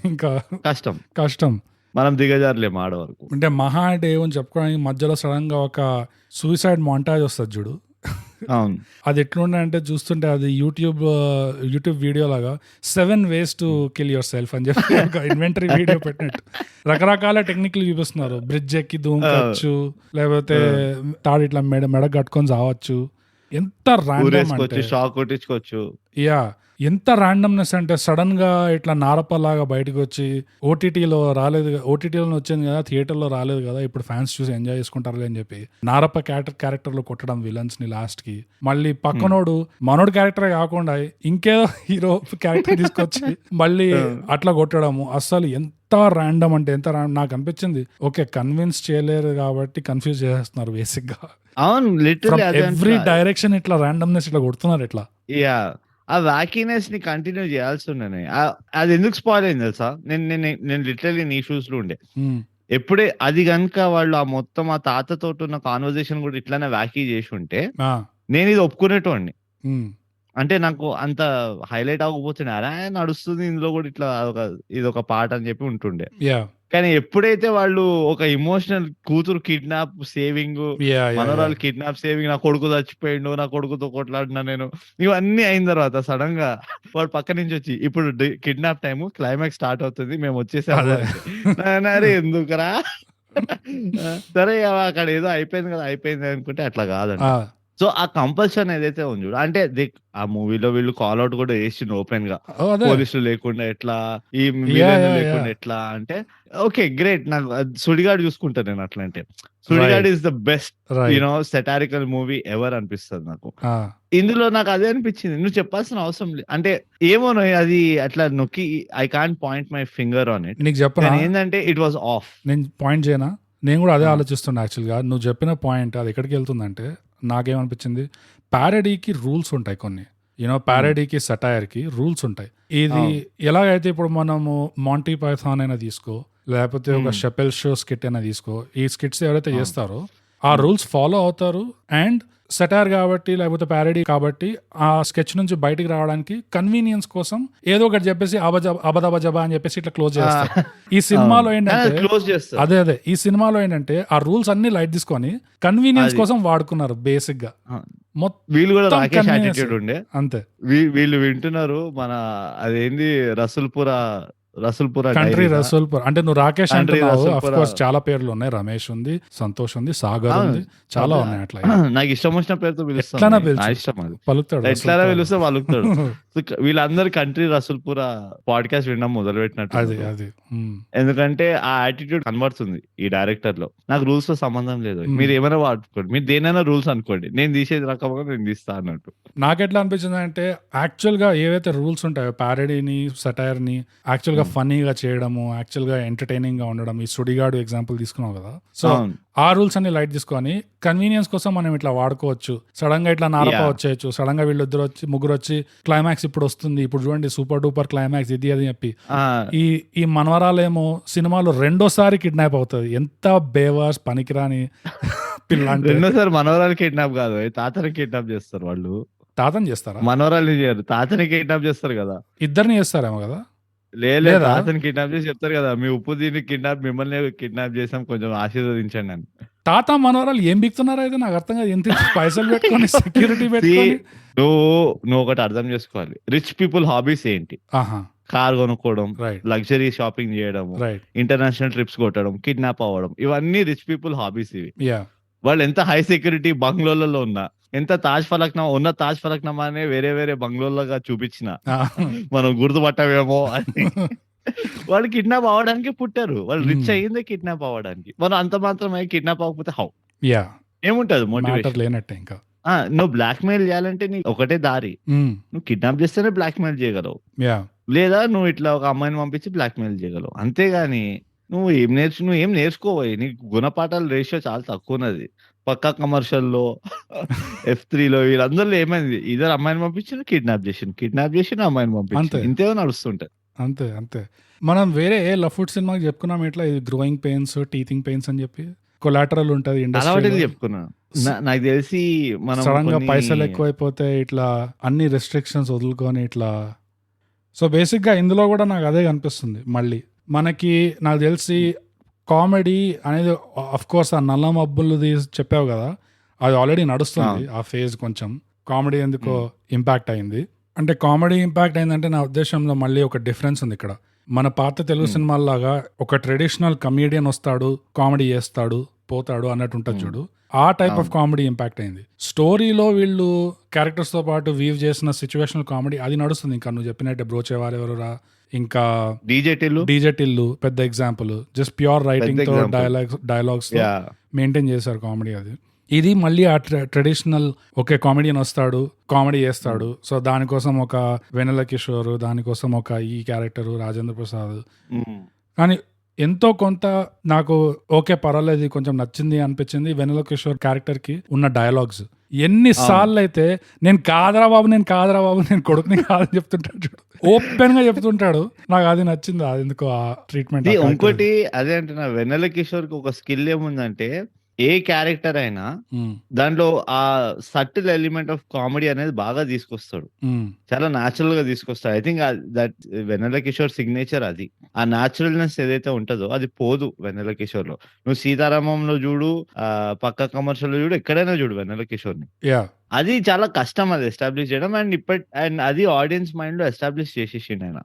ఇంకా కష్టం. మనం దిగజారులే మాట వరకు. అంటే మహా అంటే ఏమని చెప్పుకోవడానికి మధ్యలో సడన్ గా ఒక సూసైడ్ మాంటాజ్ వస్తుంది చూడు, అది ఎట్లుండే అంటే చూస్తుంటే అది యూట్యూబ్ వీడియో లాగా 7 ways to kill yourself అని చెప్పి ఒక ఇన్వెంటరీ వీడియో పెట్టినట్టు రకరకాల టెక్నిక్లు చూపిస్తున్నారు. బ్రిడ్జ్ ఎక్కి దూకచ్చు, లేకపోతే తాడు ఇట్లా మెడ కట్టుకొని చావచ్చు. ఎంత ర్యాండమ్ అంటే షాక్ కొట్టించుకోవచ్చు. ఎంత ర్యాండమ్నెస్ అంటే సడన్ గా ఇట్లా నారపలాగా బయటకు వచ్చి ఓటీటీలో రాలేదు, ఓటీటీలో వచ్చింది కదా, థియేటర్లో రాలేదు కదా, ఇప్పుడు ఫ్యాన్స్ చూసి ఎంజాయ్ చేసుకుంటారు అని చెప్పి నారప్ప క్యారెక్టర్ లో కొట్టడం విలన్స్ ని లాస్ట్ కి. మళ్ళీ పక్కనోడు మనోడు క్యారెక్టర్ కాకుండా ఇంకేదో హీరో క్యారెక్టర్ తీసుకొచ్చి మళ్ళీ అట్లా కొట్టడము. అసలు ఎంత ర్యాండమ్ అంటే ఎంత నాకు అనిపించింది, ఓకే కన్విన్స్ చేయలేరు కాబట్టి కన్ఫ్యూజ్ చేసేస్తున్నారు బేసిక్ గా. అవును, ఎవ్రీ డైరెక్షన్ ఇట్లా ర్యాండమ్నెస్ ఇట్లా కొడుతున్నారు ఇట్లా. ఆ వ్యాకీనెస్ ని కంటిన్యూ చేయాల్సి ఉండే. అది ఎందుకు స్పాయిల్ అయింది తెలుసా? నేను లిటరలీ నీ షూస్ లో ఉండే. ఎప్పుడే అది కనుక వాళ్ళు ఆ మొత్తం ఆ తాతతో ఉన్న కాన్వర్సేషన్ కూడా ఇట్లానే వ్యాకీ చేసి ఉంటే నేను ఇది ఒప్పుకునేటోండి. అంటే నాకు అంత హైలైట్ అవ్వకపోతుండే, అలా నడుస్తుంది ఇందులో కూడా ఇట్లా ఇది ఒక పాట అని చెప్పి ఉంటుండే. కానీ ఎప్పుడైతే వాళ్ళు ఒక ఎమోషనల్ కూతురు కిడ్నాప్ సేవింగ్, మనోరాలు కిడ్నాప్ సేవింగ్, నా కొడుకు చచ్చిపోయిండు, నా కొడుకుతో కొట్లాడినా నేను, ఇవన్నీ అయిన తర్వాత సడన్ గా వాడు పక్క నుంచి వచ్చి ఇప్పుడు కిడ్నాప్ టైము, క్లైమాక్స్ స్టార్ట్ అవుతుంది, మేము వచ్చేసాము. అరే ఎందుకురా, సరే అక్కడ ఏదో అయిపోయింది కదా, అయిపోయింది అనుకుంటే అట్లా కాదండి. సో ఆ కంపల్షన్ ఏదైతే ఉంది చూడు, అంటే ఆ మూవీలో వీళ్ళు కాల్ అవుట్ కూడా వేసిండు ఓపెన్ గా, పోలీసులు లేకుండా ఎట్లా, ఈ లేకుండా ఎట్లా అంటే ఓకే గ్రేట్. నాకు సుడిగాడు చూసుకుంటా నేను అట్లా. అంటే Sudigadu is the best satirical movie ever అనిపిస్తుంది నాకు. ఇందులో నాకు అదే అనిపించింది, నువ్వు చెప్పాల్సిన అవసరం లేదు. అంటే ఏమో అది అట్లా నొక్కి I can't point my finger on it. నీకు చెప్పనా ఏంటంటే ఇట్ వాజ్ ఆఫ్. నేను పాయింట్ చేయనా, నేను కూడా అదే ఆలోచిస్తున్నా యాక్చువల్ గా. నువ్వు చెప్పిన పాయింట్ అది ఎక్కడికి వెళ్తుందంటే, నాకేమనిపించింది, ప్యారడీకి రూల్స్ ఉంటాయి కొన్ని, ప్యారడీకి సటైర్కి రూల్స్ ఉంటాయి. ఇది ఎలాగైతే ఇప్పుడు మనము మాంటీ పైథాన్ అయినా తీసుకో, లేకపోతే ఒక షెపెల్ షో స్కిట్ అయినా తీసుకో, ఈ స్కిట్స్ ఎవరైతే చేస్తారో ఆ రూల్స్ ఫాలో అవుతారు. అండ్ సెటార్ కాబట్టి లేకపోతే ప్యారడీ కాబట్టి ఆ స్కెచ్ నుంచి బయటికి రావడానికి కన్వీనియన్స్ కోసం ఏదో ఒకటి చెప్పేసి అబదబజబా అని చెప్పేసి ఇట్లా క్లోజ్ చేస్తారు. ఈ సినిమాలో ఏంటంటే క్లోజ్ చేస్తారు. అదే ఈ సినిమాలో ఏంటంటే ఆ రూల్స్ అన్ని లైట్ తీసుకొని కన్వీనియన్స్ కోసం వాడుకున్నారు బేసిక్ గా. వీళ్ళు కూడా రాకేష్ యాటిట్యూడ్ ఉండే అంతే. వీళ్ళు వింటున్నారు మన అదేంది రసూల్పురా కంట్రీ రసూల్పుర అంటే నువ్వు రాకేష్ అంటున్నావు. ఆఫ్ కోర్స్ చాలా పేర్లు ఉన్నాయి, రమేష్ ఉంది, సంతోష్ ఉంది, సాగర్ ఉంది, చాలా ఉన్నాయి. అట్లా నాకు ఇష్టం వచ్చిన పేరుతో పిలుస్తాను, పలుకుతాడు, ఎట్లా పిలుస్తే పలుకుతాడు. వీళ్ళందరూ కంట్రీ రసూల్పుర పాడ్కాస్ట్ వినడం మొదలు పెట్టినట్టు. అది ఎందుకంటే ఆ యాటిట్యూడ్ కనబడుతుంది ఈ డైరెక్టర్ లో. నాకు రూల్స్ తో సంబంధం లేదు, మీరు ఏమైనా వాడుకోండి, మీరు దేనైనా రూల్స్ అనుకోండి, నేను తీసేది రకంగా నేను తీస్తా అన్నట్టు. నాకెట్లా అనిపించింది అంటే యాక్చువల్ గా ఏవైతే రూల్స్ ఉంటాయో ప్యారడీని సెటైర్ ని యాక్చువల్ గా ఫన్నీగా చేయడము, యాక్చువల్ గా ఎంటర్టైనింగ్ గా ఉండడం, ఈ సుడిగాడు ఎగ్జాంపుల్ తీసుకున్నావు కదా. సో ఆ రూల్స్ అన్ని లైట్ తీసుకొని కన్వీనియన్స్ కోసం మనం ఇట్లా వాడుకోవచ్చు. సడన్ గా ఇట్లా నారప వచ్చేయచ్చు, సడన్ గా వీళ్ళిద్దరు వచ్చి ముగ్గురు వచ్చి క్లైమాక్స్ ఇప్పుడు వస్తుంది, ఇప్పుడు చూడండి సూపర్ డూపర్ క్లైమాక్స్ ఇది అది చెప్పి ఈ మనవరాలేమో సినిమాలో రెండోసారి కిడ్నాప్ అవుతుంది. ఎంత బేవాస్ పనికిరాని పిల్ల. రెండోసారి మనవరాలు కిడ్నాప్ కాదు, తాతని కిడ్నాప్ చేస్తారు వాళ్ళు. తాతని చేస్తారా? మనవరాలు చేయరు, తాతని కిడ్నాప్ చేస్తారు కదా. ఇద్దరిని చేస్తారేమో కదా. లేదు, తాతని కిడ్నాప్ చేసి చెప్తారు కదా, మీ ఉప్పు దీన్ని కిడ్నాప్ మిమ్మల్ని కిడ్నాప్ చేసాం, కొంచెం ఆశీర్వదించండి అని. తాత మనవరాలు ఏం బిక్తున్నారు అయితే నాకు అర్థం కాదు. ఎంత పైసలు పెట్టుకొని సెక్యూరిటీ పెట్టుకొని. నువ్వు ఒకటి అర్థం చేసుకోవాలి, రిచ్ పీపుల్ హాబీస్ ఏంటి? కార్ కొనుక్కోవడం, లగ్జరీ షాపింగ్ చేయడం, ఇంటర్నేషనల్ ట్రిప్స్ కొట్టడం, కిడ్నాప్ అవ్వడం, ఇవన్నీ రిచ్ పీపుల్ హాబీస్ ఇవి. వాళ్ళు ఎంత హై సెక్యూరిటీ బంగ్లోలలో ఉన్నా, ఎంత తాజ్ ఫలక్నామా అనే వేరే వేరే బంగ్లోలుగా చూపించిన మనం గుర్తుపట్టమేమో అని, వాళ్ళు కిడ్నాప్ అవ్వడానికి పుట్టారు. వాళ్ళు రిచ్ అయ్యిందే కిడ్నాప్ అవ్వడానికి. మనం అంత మాత్రమే కిడ్నాప్ అవ్వకపోతే హౌ ఏముంటది మోటివేషన్ లేనట్టే. ఇంకా నువ్వు బ్లాక్ మెయిల్ చేయాలంటే నీకు ఒకటే దారి, నువ్వు కిడ్నాప్ చేస్తేనే బ్లాక్ మెయిల్ చేయగలవు, లేదా నువ్వు ఇట్లా ఒక అమ్మాయిని పంపించి బ్లాక్ మెయిల్ చేయగలవు. అంతేగాని నువ్వు ఏం నేర్చుకోవాలి. నీకు గుణపాఠాల రేషియో చాలా తక్కువ ఉన్నది. పక్కా కమర్షియల్లో F3లో వీళ్ళందరిలో ఏమైంది, ఇద్దరు అమ్మాయిని పంపించిన కిడ్నాప్ చేసిన అమ్మాయిని పంపించి ఇంతేదో నడుస్తుంటది. అంతే. మనం వేరే లఫ్వుడ్ సినిమాకి చెప్పుకున్నాం ఇట్లా, ఇది గ్రోయింగ్ పెయిన్స్, టీథింగ్ పెయిన్స్ అని చెప్పి కొలాటరల్ ఉంటది ఇండస్ట్రీలో చెప్పుకున్నాను. నాకు తెలిసి మనం సడన్ గా పైసలు ఎక్కువైపోతే ఇట్లా అన్ని రెస్ట్రిక్షన్స్ వదులుకొని ఇట్లా. సో బేసిక్ గా ఇందులో కూడా నాకు అదే కనిపిస్తుంది. మళ్ళీ మనకి నాకు తెలిసి కామెడీ అనేది అఫ్ కోర్స్ ఆ నల్ల మబ్బులు చెప్పావు కదా, అది ఆల్రెడీ నడుస్తుంది ఆ ఫేజ్. కొంచెం కామెడీ ఎందుకో ఇంపాక్ట్ అయింది. అంటే కామెడీ ఇంపాక్ట్ అయిందంటే నా ఉద్దేశంలో మళ్ళీ ఒక డిఫరెన్స్ ఉంది ఇక్కడ. మన పాత తెలుగు సినిమాల్లాగా ఒక ట్రెడిషనల్ కమీడియన్ వస్తాడు, కామెడీ చేస్తాడు, పోతాడు అన్నట్టు ఉంటుంది చూడు, ఆ టైప్ ఆఫ్ కామెడీ ఇంపాక్ట్ అయింది. స్టోరీలో వీళ్ళు క్యారెక్టర్స్ తో పాటు వీవ్ చేసిన సిచ్యువేషనల్ కామెడీ అది నడుస్తుంది. ఇంకా నువ్వు చెప్పినట్టే బ్రోచేవారెవరురా, ఇంకా డీజే టిల్లు పెద్ద ఎగ్జాంపుల్. జస్ట్ ప్యూర్ రైటింగ్ తో డైలాగ్స్ మెయింటైన్ చేశారు కామెడీ. అది ఇది మళ్ళీ ఆ ట్రెడిషనల్ ఒకే కామెడియన్ వస్తాడు, కామెడీ చేస్తాడు. సో దానికోసం ఒక వెన్నెల కిషోర్, దానికోసం ఒక ఈ క్యారెక్టర్ రాజేంద్ర ప్రసాద్. కానీ ఎంతో కొంత నాకు ఓకే పర్వాలేదు, కొంచెం నచ్చింది అనిపించింది వెన్నెల కిషోర్ క్యారెక్టర్ కి ఉన్న డైలాగ్స్. ఎన్నిసార్లు అయితే నేను కాదరా బాబు నేను కొడుకుని కాదని చెప్తుంటాడు చూడు, ఓపెన్ గా చెప్తుంటాడు. నాకు అది నచ్చింది, అది ఎందుకో ఆ ట్రీట్మెంట్. ఇంకోటి అదే అంటున్నా, వెన్నెల కిషోర్ కి ఒక స్కిల్ ఏముందంటే ఏ క్యారెక్టర్ అయినా దాంట్లో ఆ సటిల్ ఎలిమెంట్ ఆఫ్ కామెడీ అనేది బాగా తీసుకొస్తాడు, చాలా న్యాచురల్ గా తీసుకొస్తాడు. I think that Vennela Kishore signature అది. ఆ న్యాచురల్నెస్ ఏదైతే ఉంటుందో అది పోదు వెన్నెల కిషోర్ లో. నువ్వు సీతారామంలో చూడు, పక్క కమర్షియల్ లో చూడు, ఎక్కడైనా చూడు వెన్నెల కిషోర్ ని. అది చాలా కష్టం అది ఎస్టాబ్లిష్ చేయడం. అండ్ అది ఆడియన్స్ మైండ్ లో ఎస్టాబ్లిష్ చేసేసిండు ఆయన.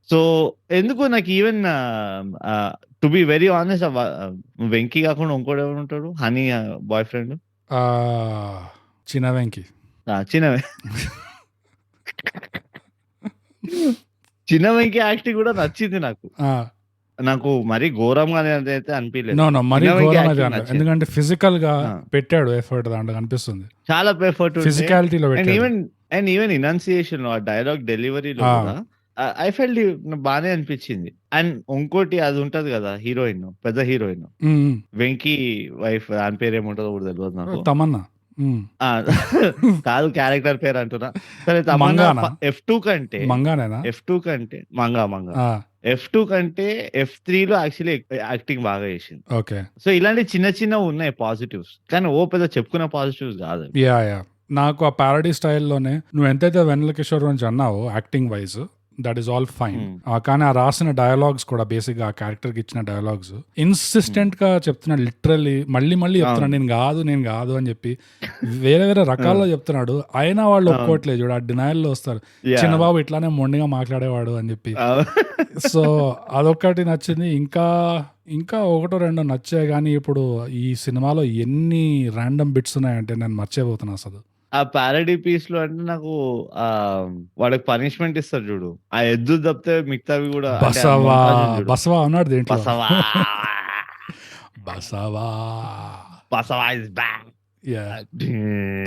సో ఎందుకు నాకు even to be very honest, Venky కాకుండా ఇంకోటి ఎవరు ఉంటాడు, హనీ బాయ్ ఫ్రెండ్, చిన్న వెంకీ. చిన్న వెంకీ యాక్టింగ్ కూడా నచ్చింది నాకు మరీ ఘోరంగా అయితే అనిపించలేదు. ఎందుకంటే ఫిజికల్ గా పెట్టాడు ఎఫర్ట్, దాంట్లో కనిపిస్తుంది చాలా ఎఫర్ట్ ఫిజికాలిటీలో. అండ్ ఈవెన్ ఇనౌన్సియేషన్ లో, ఆ డైలాగ్ డెలివరీలో కూడా ఐ ఫెల్ట్ బానే అనిపించింది. అండ్ ఇంకోటి అది ఉంటది కదా, హీరోయిన్, పెద్ద హీరోయిన్ వెంకీ వైఫ్, దాని పేరు ఏముంటుందో కూడా తెలియదు నాకు, తమన్నా కాదు క్యారెక్టర్ పేరు అంటున్నా. సరే, తమన్నా F2 కంటే మంగా F2 కంటే F3 లో యాక్చువల్లీ యాక్టింగ్ బాగా చేసింది. ఓకే. సో ఇలాంటి చిన్న చిన్నవి ఉన్నాయి పాజిటివ్స్, కానీ పెద్ద చెప్పుకునే పాజిటివ్స్ కాదు. యా నాకు ఆ పారడీ స్టైల్లోనే నువ్వు ఎంతైతే వెన్నెల కిషోర్ గురించి అన్నావో acting wise that is all fine. కానీ ఆ రాసిన డయలాగ్స్ కూడా బేసిక్ గా ఆ క్యారెక్టర్ కి ఇచ్చిన డయలాగ్స్ ఇన్సిస్టెంట్ గా చెప్తున్నాడు, లిటరల్లీ మళ్ళీ చెప్తున్నాడు నేను కాదు అని చెప్పి వేరే రకాల్లో చెప్తున్నాడు. అయినా వాళ్ళు ఒప్పుకోవట్లేదు చూడు, ఆ డినయల్ లో వస్తారు చిన్నబాబు ఇట్లానే మొండిగా మాట్లాడేవాడు అని చెప్పి. సో అదొక్కటి నచ్చింది. ఇంకా ఒకటో రెండో నచ్చాయి, కానీ ఇప్పుడు ఈ సినిమాలో ఎన్ని ర్యాండమ్ బిట్స్ ఉన్నాయంటే నేను మర్చిపోతున్నా అసలు. ఆ పారడీ పీస్ లో అంటే నాకు వాడికి పనిష్మెంట్ ఇస్తారు చూడు, ఆ ఎద్దు తప్పితే మిగతావి కూడా బసవా అన్నాడు దేంట్లో, బసవా ఇస్ బ్యాక్.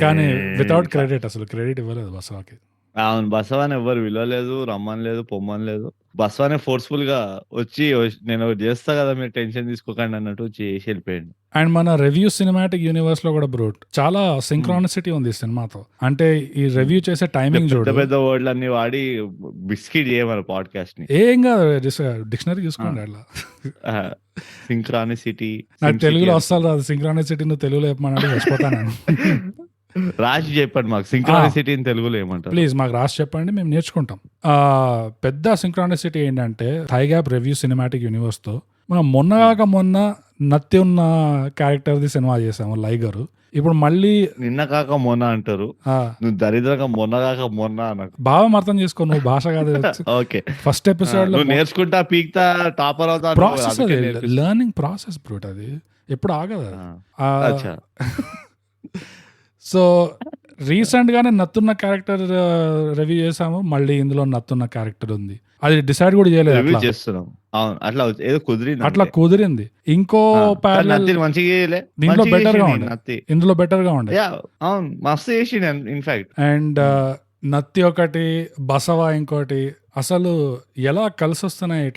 కానీ వితౌట్ క్రెడిట్, అసలు క్రెడిట్ ఇవ్వలేదు బసవాకి. అవును, బసవాని ఎవ్వరు విలువలేదు, రమ్మని లేదు, పొమ్మని లేదు. బసవానే ఫోర్స్ఫుల్ గా వచ్చి నేను చేస్తా కదా మీరు టెన్షన్ తీసుకోకండి అన్నట్టు చేసి వెళ్ళిపోయాడు. అండ్ మన రివ్యూ సినిమాటిక్ యూనివర్స్ లో కూడా బ్రూట్ చాలా సింక్రానిసిటీ ఉంది ఈ సినిమాతో. అంటే ఈ రివ్యూ చేసే టైమింగ్ చూడు, పెద్ద వర్డ్లు అన్ని వాడి బిస్కెట్ చేయమని పాడ్కాస్ట్ ని. ఏం కాదు, డిక్షనరీ చూసుకోండి అట్లా. సింక్రానిసిటీ నాకు తెలుగులో వస్తాను రాదు, సింక్రానిసిటీ నువ్వు తెలుగులో చెప్పమన్నాడు మర్చిపోతాను. రాసి చెప్పండి మాకు సింక్రానిసిటీ ఇన్ తెలుగులో ఏమంటారు ప్లీజ్, మాకు రాసి చెప్పండి, మేము నేర్చుకుంటాం. పెద్ద సింక్రానిసిటీ ఏంటంటే థై గ్యాప్ రివ్యూ సినిమాటిక్ యూనివర్స్ తో మనం మొన్న నత్తి ఉన్న క్యారెక్టర్ ది సినిమా చేసాము లైగర్. ఇప్పుడు మళ్ళీ నిన్న కాక మొన్న అంటారు, నువ్వు దరిద్రంగా మొన్న కాక మొన్న అన్న భావం అర్థం చేసుకో, నువ్వు భాష కాదు. ఓకే, ఫస్ట్ ఎపిసోడ్ లో నేర్చుకుంటా పీక్తా టాపర్ అవుతా, ప్రాసెస్ అది లెర్నింగ్ ప్రాసెస్ బ్రూట్, అది ఎప్పుడు ఆగదు. సో రీసెంట్ గానే నత్తున్న క్యారెక్టర్ రివ్యూ చేసాము, మళ్ళీ ఇందులో నత్తున్న క్యారెక్టర్ ఉంది, అది డిసైడ్ కూడా చేయలేదు, చేస్తున్నాం. అట్లా ఏదో కుదిరింది, అట్లా కుదిరింది. ఇంకో దీంట్లో బెటర్ గా ఉండే, ఇందులో బెటర్ గా ఉండే. మస్తు చేసి ఇన్ఫాక్ట్. అండ్ నత్తి ఒకటి, బసవా ఇంకోటి, అసలు ఎలా కలిసి వస్తున్నాయి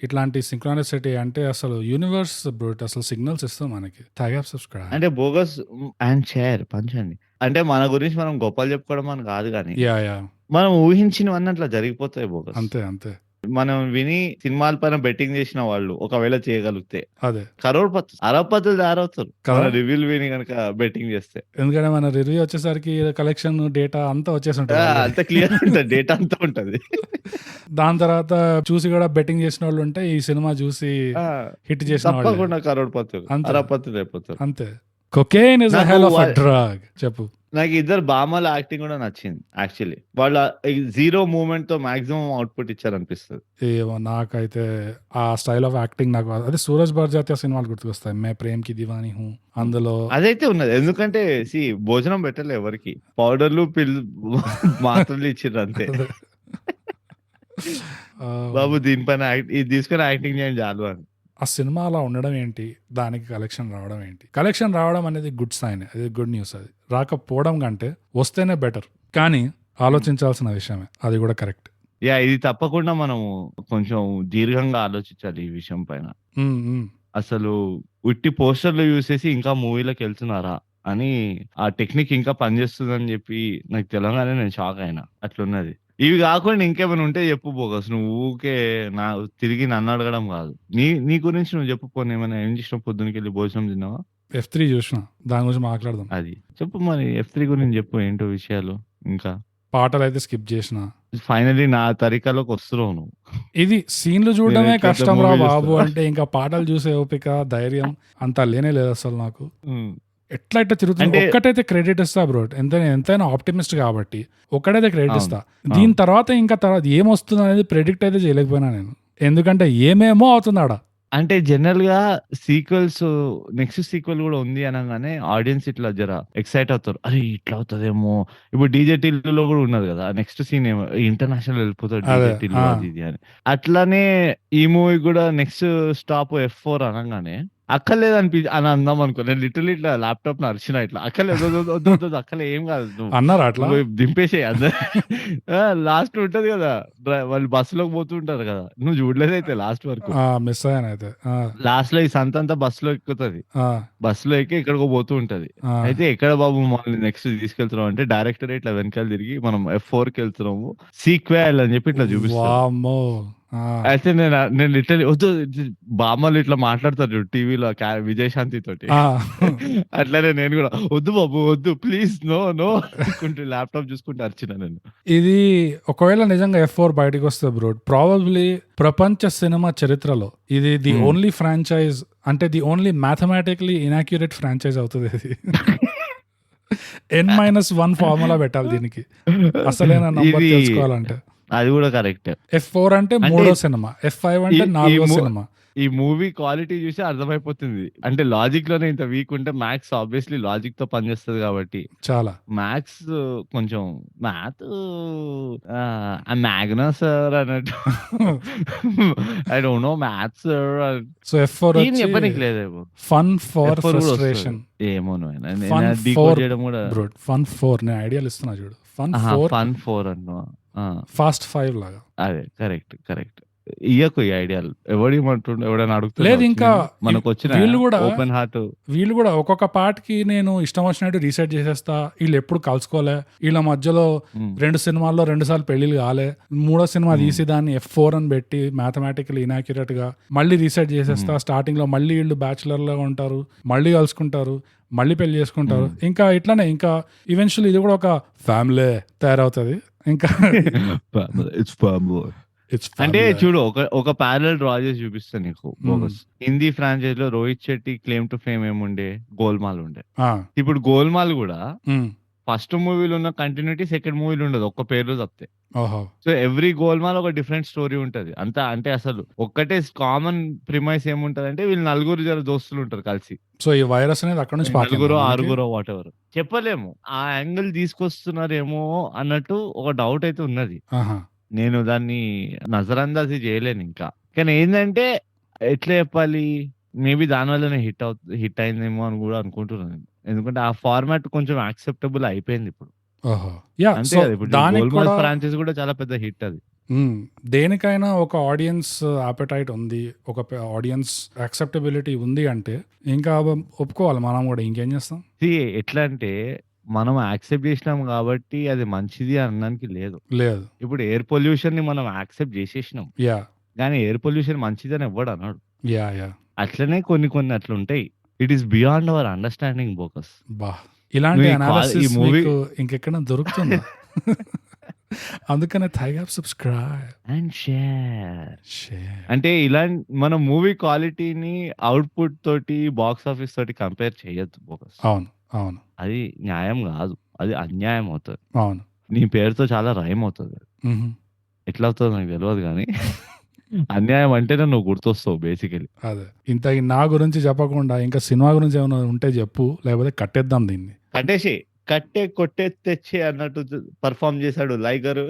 ఇట్లాంటి సింక్రానిసిటీ. అంటే అసలు యూనివర్స్ బ్రూట్ అసలు సిగ్నల్స్ ఇస్తాం మనకి. సబ్స్క్రైబ్ అంటే బోగస్ అండ్ షేర్ పంచండి. అంటే మన గురించి మనం గొప్పలు చెప్పుకోవడం అని కాదు, కానీ మనం ఊహించినవన్నీ అట్లా జరిగిపోతాయి బోగస్. అంతే మనం విని సినిమాల పైన బెట్టింగ్ చేసిన వాళ్ళు ఒకవేళ చేయగలిగితే అదే అరవపతులు తయారవుతారు రివ్యూలు విని కనుక బెట్టింగ్ చేస్తే. ఎందుకంటే మన రివ్యూ వచ్చేసరికి కలెక్షన్ డేటా అంతా వచ్చేసి ఉంటుంది, అంత క్లియర్ ఉంటుంది, డేటా అంతా ఉంటది. దాని తర్వాత చూసి కూడా బెట్టింగ్ చేసిన వాళ్ళు ఉంటే ఈ సినిమా చూసి హిట్ చేసిన తప్పకుండా అరవపతులు అయిపోతారు. అంతే. Cocaine is a hell of a drug. చెప్పు. నాకు ఇద్దరు బామల యాక్టింగ్ కూడా నచ్చింది యాక్చువల్లీ. వాళ్ళ 0 మూమెంట్ తో మాక్సిమం అవుట్పుట్ ఇచ్చారనిపిస్తుంది. ఏమో నాకైతే ఆ స్టైల్ ఆఫ్ యాక్టింగ్ నాకు అదే సూరజ్ బర్జాత్య సినిమాలు గుర్తుకొస్తాయి. మే ప్రేమ్ కి దివానీ హూ, అందులో అదైతే ఉన్నది. ఎందుకంటే భోజనం పెట్టలే ఎవరికి, పౌడర్లు మాత్రలు ఇచ్చిండ్రు అంతే. బాబు దీనిపైన ఇది తీసుకొని యాక్టింగ్ చేయండి చాలు అని. ఆ సినిమా అలా ఉండడం ఏంటి, దానికి కలెక్షన్ రావడం ఏంటి. కలెక్షన్ రావడం అనేది గుడ్ సైన్, అది గుడ్ న్యూస్. అది రాకపోవడం కంటే వస్తేనే బెటర్, కానీ ఆలోచించాల్సిన విషయమే, అది కూడా కరెక్ట్. ఇది తప్పకుండా మనం కొంచెం దీర్ఘంగా ఆలోచించాలి ఈ విషయం పైన. అసలు ఉట్టి పోస్టర్లు యూజ్ చేసి ఇంకా మూవీలోకి వెళ్తున్నారా అని, ఆ టెక్నిక్ ఇంకా పనిచేస్తుందని చెప్పి నాకు తెలంగాణ నేను షాక్ అయినా. అట్లున్నది. ఇవి కాకుండా ఇంకేమైనా ఉంటే చెప్పు బోగస్. నువ్వు ఊకే తిరిగి నన్ను అడగడం కాదు, నీ గురించి నువ్వు చెప్పు. పోనీ ఏమైనా ఏం చేసిన, పొద్దునకి వెళ్ళి భోజనం తిన్నావా? F3 చూసిన, దాని గురించి మాట్లాడదాం. అది చెప్పు మరి, F3 గురించి చెప్పు, ఏంటో విషయాలు. ఇంకా పాటలు అయితే స్కిప్ చేసిన. ఫైనలీ నా తరికాలోకి వస్తున్నావు నువ్వు. ఇది సీన్లు చూడడమే కష్టం రా బాబు, అంటే ఇంకా పాటలు చూసే ఓపిక ధైర్యం అంతా లేనే లేదు అసలు నాకు. ఎట్లా తిరుగుతుంది. ఒక్కటైతే క్రెడిట్ ఇస్తా బ్రో, ఎంతైనా ఆప్టిమిస్ట్ కాబట్టి ఒక్కటైతే క్రెడిట్ ఇస్తా. దీని తర్వాత ఏమొస్తుంది అనేది ప్రెడిక్ట్ అయితే చేయలేకపోయినా నేను, ఎందుకంటే ఏమేమో అవుతుంది ఆడ. అంటే జనరల్ గా సీక్వెల్స్, నెక్స్ట్ సీక్వెల్ కూడా ఉంది అనగానే ఆడియన్స్ ఇట్లా జర ఎక్సైట్ అవుతారు, అరే ఇట్లా అవుతుందేమో. ఇప్పుడు డీజేటీలో కూడా ఉన్నది కదా, నెక్స్ట్ సీన్ ఏమో ఇంటర్నేషనల్ వెళ్ళిపోతాడు డీజేటీలో అది ఇది అని. అట్లానే ఈ మూవీ కూడా నెక్స్ట్ స్టాప్ F4 అనగానే అక్కర్లేదు అని అందాం అనుకో. నేను లిటరల్లీ ఇట్లా ల్యాప్టాప్ అరిచిన ఇట్లా, అక్కర్లేదు అక్కలే ఏం కాదు అన్నారు, అట్లా దింపేసే. లాస్ట్ ఉంటది కదా, వాళ్ళు బస్సులోకి పోతుంటారు కదా, నువ్వు చూడలేదైతే లాస్ట్ వరకు. మిస్ అయ్యాను అయితే. లాస్ట్ లో ఈ సంత అంతా బస్సులో ఎక్కుతుంది, బస్సులో ఎక్కి ఎక్కడికో పోతూ ఉంటది. అయితే ఎక్కడ బాబు మమ్మల్ని నెక్స్ట్ తీసుకెళ్తున్నాం అంటే, డైరెక్టర్ ఇట్లా వెనకాల తిరిగి మనం F4 కి వెళ్తున్నాము సీక్వెల్ అని చెప్పి ఇట్లా చూపిస్తాం. అయితే నేను లిటరలీ వద్దు బామ్మలు ఇట్లా మాట్లాడతారు టీవీలో విజయశాంతి తోటి. అట్లనే నేను కూడా వద్దు బాబు వద్దు ప్లీజ్ నో నో అనుకుంటూ ల్యాప్టాప్ చూసుకుంటూ అరిచిన నేను. ఇది ఒకవేళ నిజంగా F4 బయటకు వస్తే బ్రో, ప్రాబబ్లీ ప్రపంచ సినిమా చరిత్రలో ఇది ది ఓన్లీ ఫ్రాంచైజ్, అంటే ది ఓన్లీ మ్యాథమెటికలీ ఇనాక్యురేట్ ఫ్రాంచైజ్ అవుతుంది ఇది. N-1 ఫార్ములా పెట్టాలి దీనికి అసలైన నంబర్ తెలుసుకోవాలంటే. అది కూడా కరెక్ట్. F4 అంటే మూడో సినిమా, F5 అంటే నాలుగో సినిమా. ఈ మూవీ క్వాలిటీ చూసి అర్థమైపోతుంది. అంటే లాజిక్ లోనే ఇంత వీక్ ఉంటే మ్యాథ్స్ ఆబ్వియస్లీ లాజిక్ తో పనిచేస్తుంది కాబట్టి. చాలా మ్యాథ్స్ కొంచెం మ్యాథ్ మ్యాగ్నస్ సార్ అన్నట్టు I don't know maths sir. So F4 చెప్పనికి లేదేమో. ఫన్ ఫర్ ఫ్రస్ట్రేషన్ ఏమో ఫన్ 4 నేను ఐడియాలు ఇస్తున్నా చూడు. ఫన్ 4 అన్నా ఫాస్ట్ 5 లాగా. అదే కరెక్ట్ కరెక్ట్. ఇయ్యకు ఈ ఐడియాలు ఎవడేమంటుండే ఎవడైనా అడుగుతుంది లేదు. ఇంకా మనకు వచ్చిన వీళ్ళు కూడా ఓపెన్ హార్ట్, వీళ్ళు కూడా ఒక్కొక్క పార్ట్కి నేను ఇష్టం వచ్చినట్టు రీసెర్చ్ చేసేస్తా. వీళ్ళు ఎప్పుడు కలుసుకోలే, వీళ్ళ మధ్యలో 2 సినిమాల్లో 2 సార్లు పెళ్లిళ్ళు కాలే, 3వ సినిమా తీసి దాన్ని F4 అని పెట్టి మ్యాథమెటికల్ ఇనాక్యురేట్ గా మళ్ళీ రీసెర్చ్ చేసేస్తా. స్టార్టింగ్ లో మళ్ళీ వీళ్ళు బ్యాచులర్ లాగా ఉంటారు, మళ్ళీ కలుసుకుంటారు, మళ్ళీ పెళ్లి చేసుకుంటారు. ఇంకా ఇట్లానే ఇంకా ఈవెన్చువల్లీ ఇది కూడా ఒక ఫ్యామిలీ తయారవుతుంది. ఇంకా అంటే చూడు ఒక ప్యారల్ డ్రా చేసి చూపిస్తా నీకు. హిందీ ఫ్రాంచైజ్ లో Rohit Shetty claim to fame ఏముండే, గోల్మాల్ ఉండే. ఇప్పుడు గోల్మాల్ కూడా ఫస్ట్ మూవీలో ఉన్న కంటిన్యూటీ సెకండ్ మూవీలో ఉండదు, ఒక్క పేర్లు తప్పితే. సో ఎవ్రీ గోల్మాల్ ఒక డిఫరెంట్ స్టోరీ ఉంటది అంతా. అంటే అసలు ఒక్కటే కామన్ ప్రిమైస్ ఏముంటది అంటే వీళ్ళు 4 దోస్తులు ఉంటారు కలిసి. సో ఈ వైరస్ అనేది అక్కడ నుంచి 4 వాట్ ఎవర్ చెప్పలేము. ఆ యాంగిల్ తీసుకొస్తున్నారేమో అన్నట్టు ఒక డౌట్ అయితే ఉన్నది. నేను దాన్ని నజరందాజీ చేయలేను ఇంకా. కానీ ఏంటంటే ఎట్లా చెప్పాలి, మేబీ దానివల్లనే హిట్ అయిందేమో అని కూడా అనుకుంటున్నాను. ఎందుకంటే ఆ ఫార్మాట్ కొంచెం యాక్సెప్టబుల్ అయిపోయింది ఇప్పుడు. అంతే కదా, ఇప్పుడు ఫ్రాంచైజ్ కూడా చాలా పెద్ద హిట్ అది. దేనికైనా ఒక ఆడియన్స్ అపెటైట్ ఉంది, ఒక ఆడియన్స్ యాక్సెప్టబిలిటీ ఉంది అంటే ఇంకా ఒప్పుకోవాలి మనం కూడా. ఇంకేం చేస్తాం. ఎట్లా అంటే మనం యాక్సెప్ట్ చేసినాం కాబట్టి అది మంచిది అనడానికి లేదు. ఇప్పుడు ఎయిర్ పొల్యూషన్ ని మనం యాక్సెప్ట్ చేసేసినాం, కానీ ఎయిర్ పొల్యూషన్ మంచిది అని ఎవ్వడు అన్నాడు. అట్లనే కొన్ని అట్లా ఉంటాయి. It is beyond our understanding bogus. ఇలాంటి అనాలిసిస్ మీకు ఇంకెక్కడ దొరుకుతుంది. అందుకనే సబ్స్క్రైబ్ అండ్ షేర్. అంటే ఇలాంటి మనం మూవీ క్వాలిటీని అవుట్పుట్ తోటి బాక్స్ ఆఫీస్ తోటి కంపేర్ చేయొద్దు బోకస్. అవును అవును, అది న్యాయం కాదు, అది అన్యాయం అవుతుంది. అవును, నీ పేరుతో చాలా రైమ్ అవుతుంది. ఎట్లా అవుతుంది నాకు తెలియదు, కానీ అన్యాయం అంటేనే నువ్వు గుర్తొస్తావు బేసికలీ. అదే ఇంత నా గురించి చెప్పకుండా ఇంకా సినిమా గురించి ఏమైనా ఉంటే చెప్పు, లేకపోతే కట్టేద్దాం దీన్ని. కట్టే కొట్టే తెచ్చే అన్నట్టు పర్ఫామ్ చేశాడు లైగర్.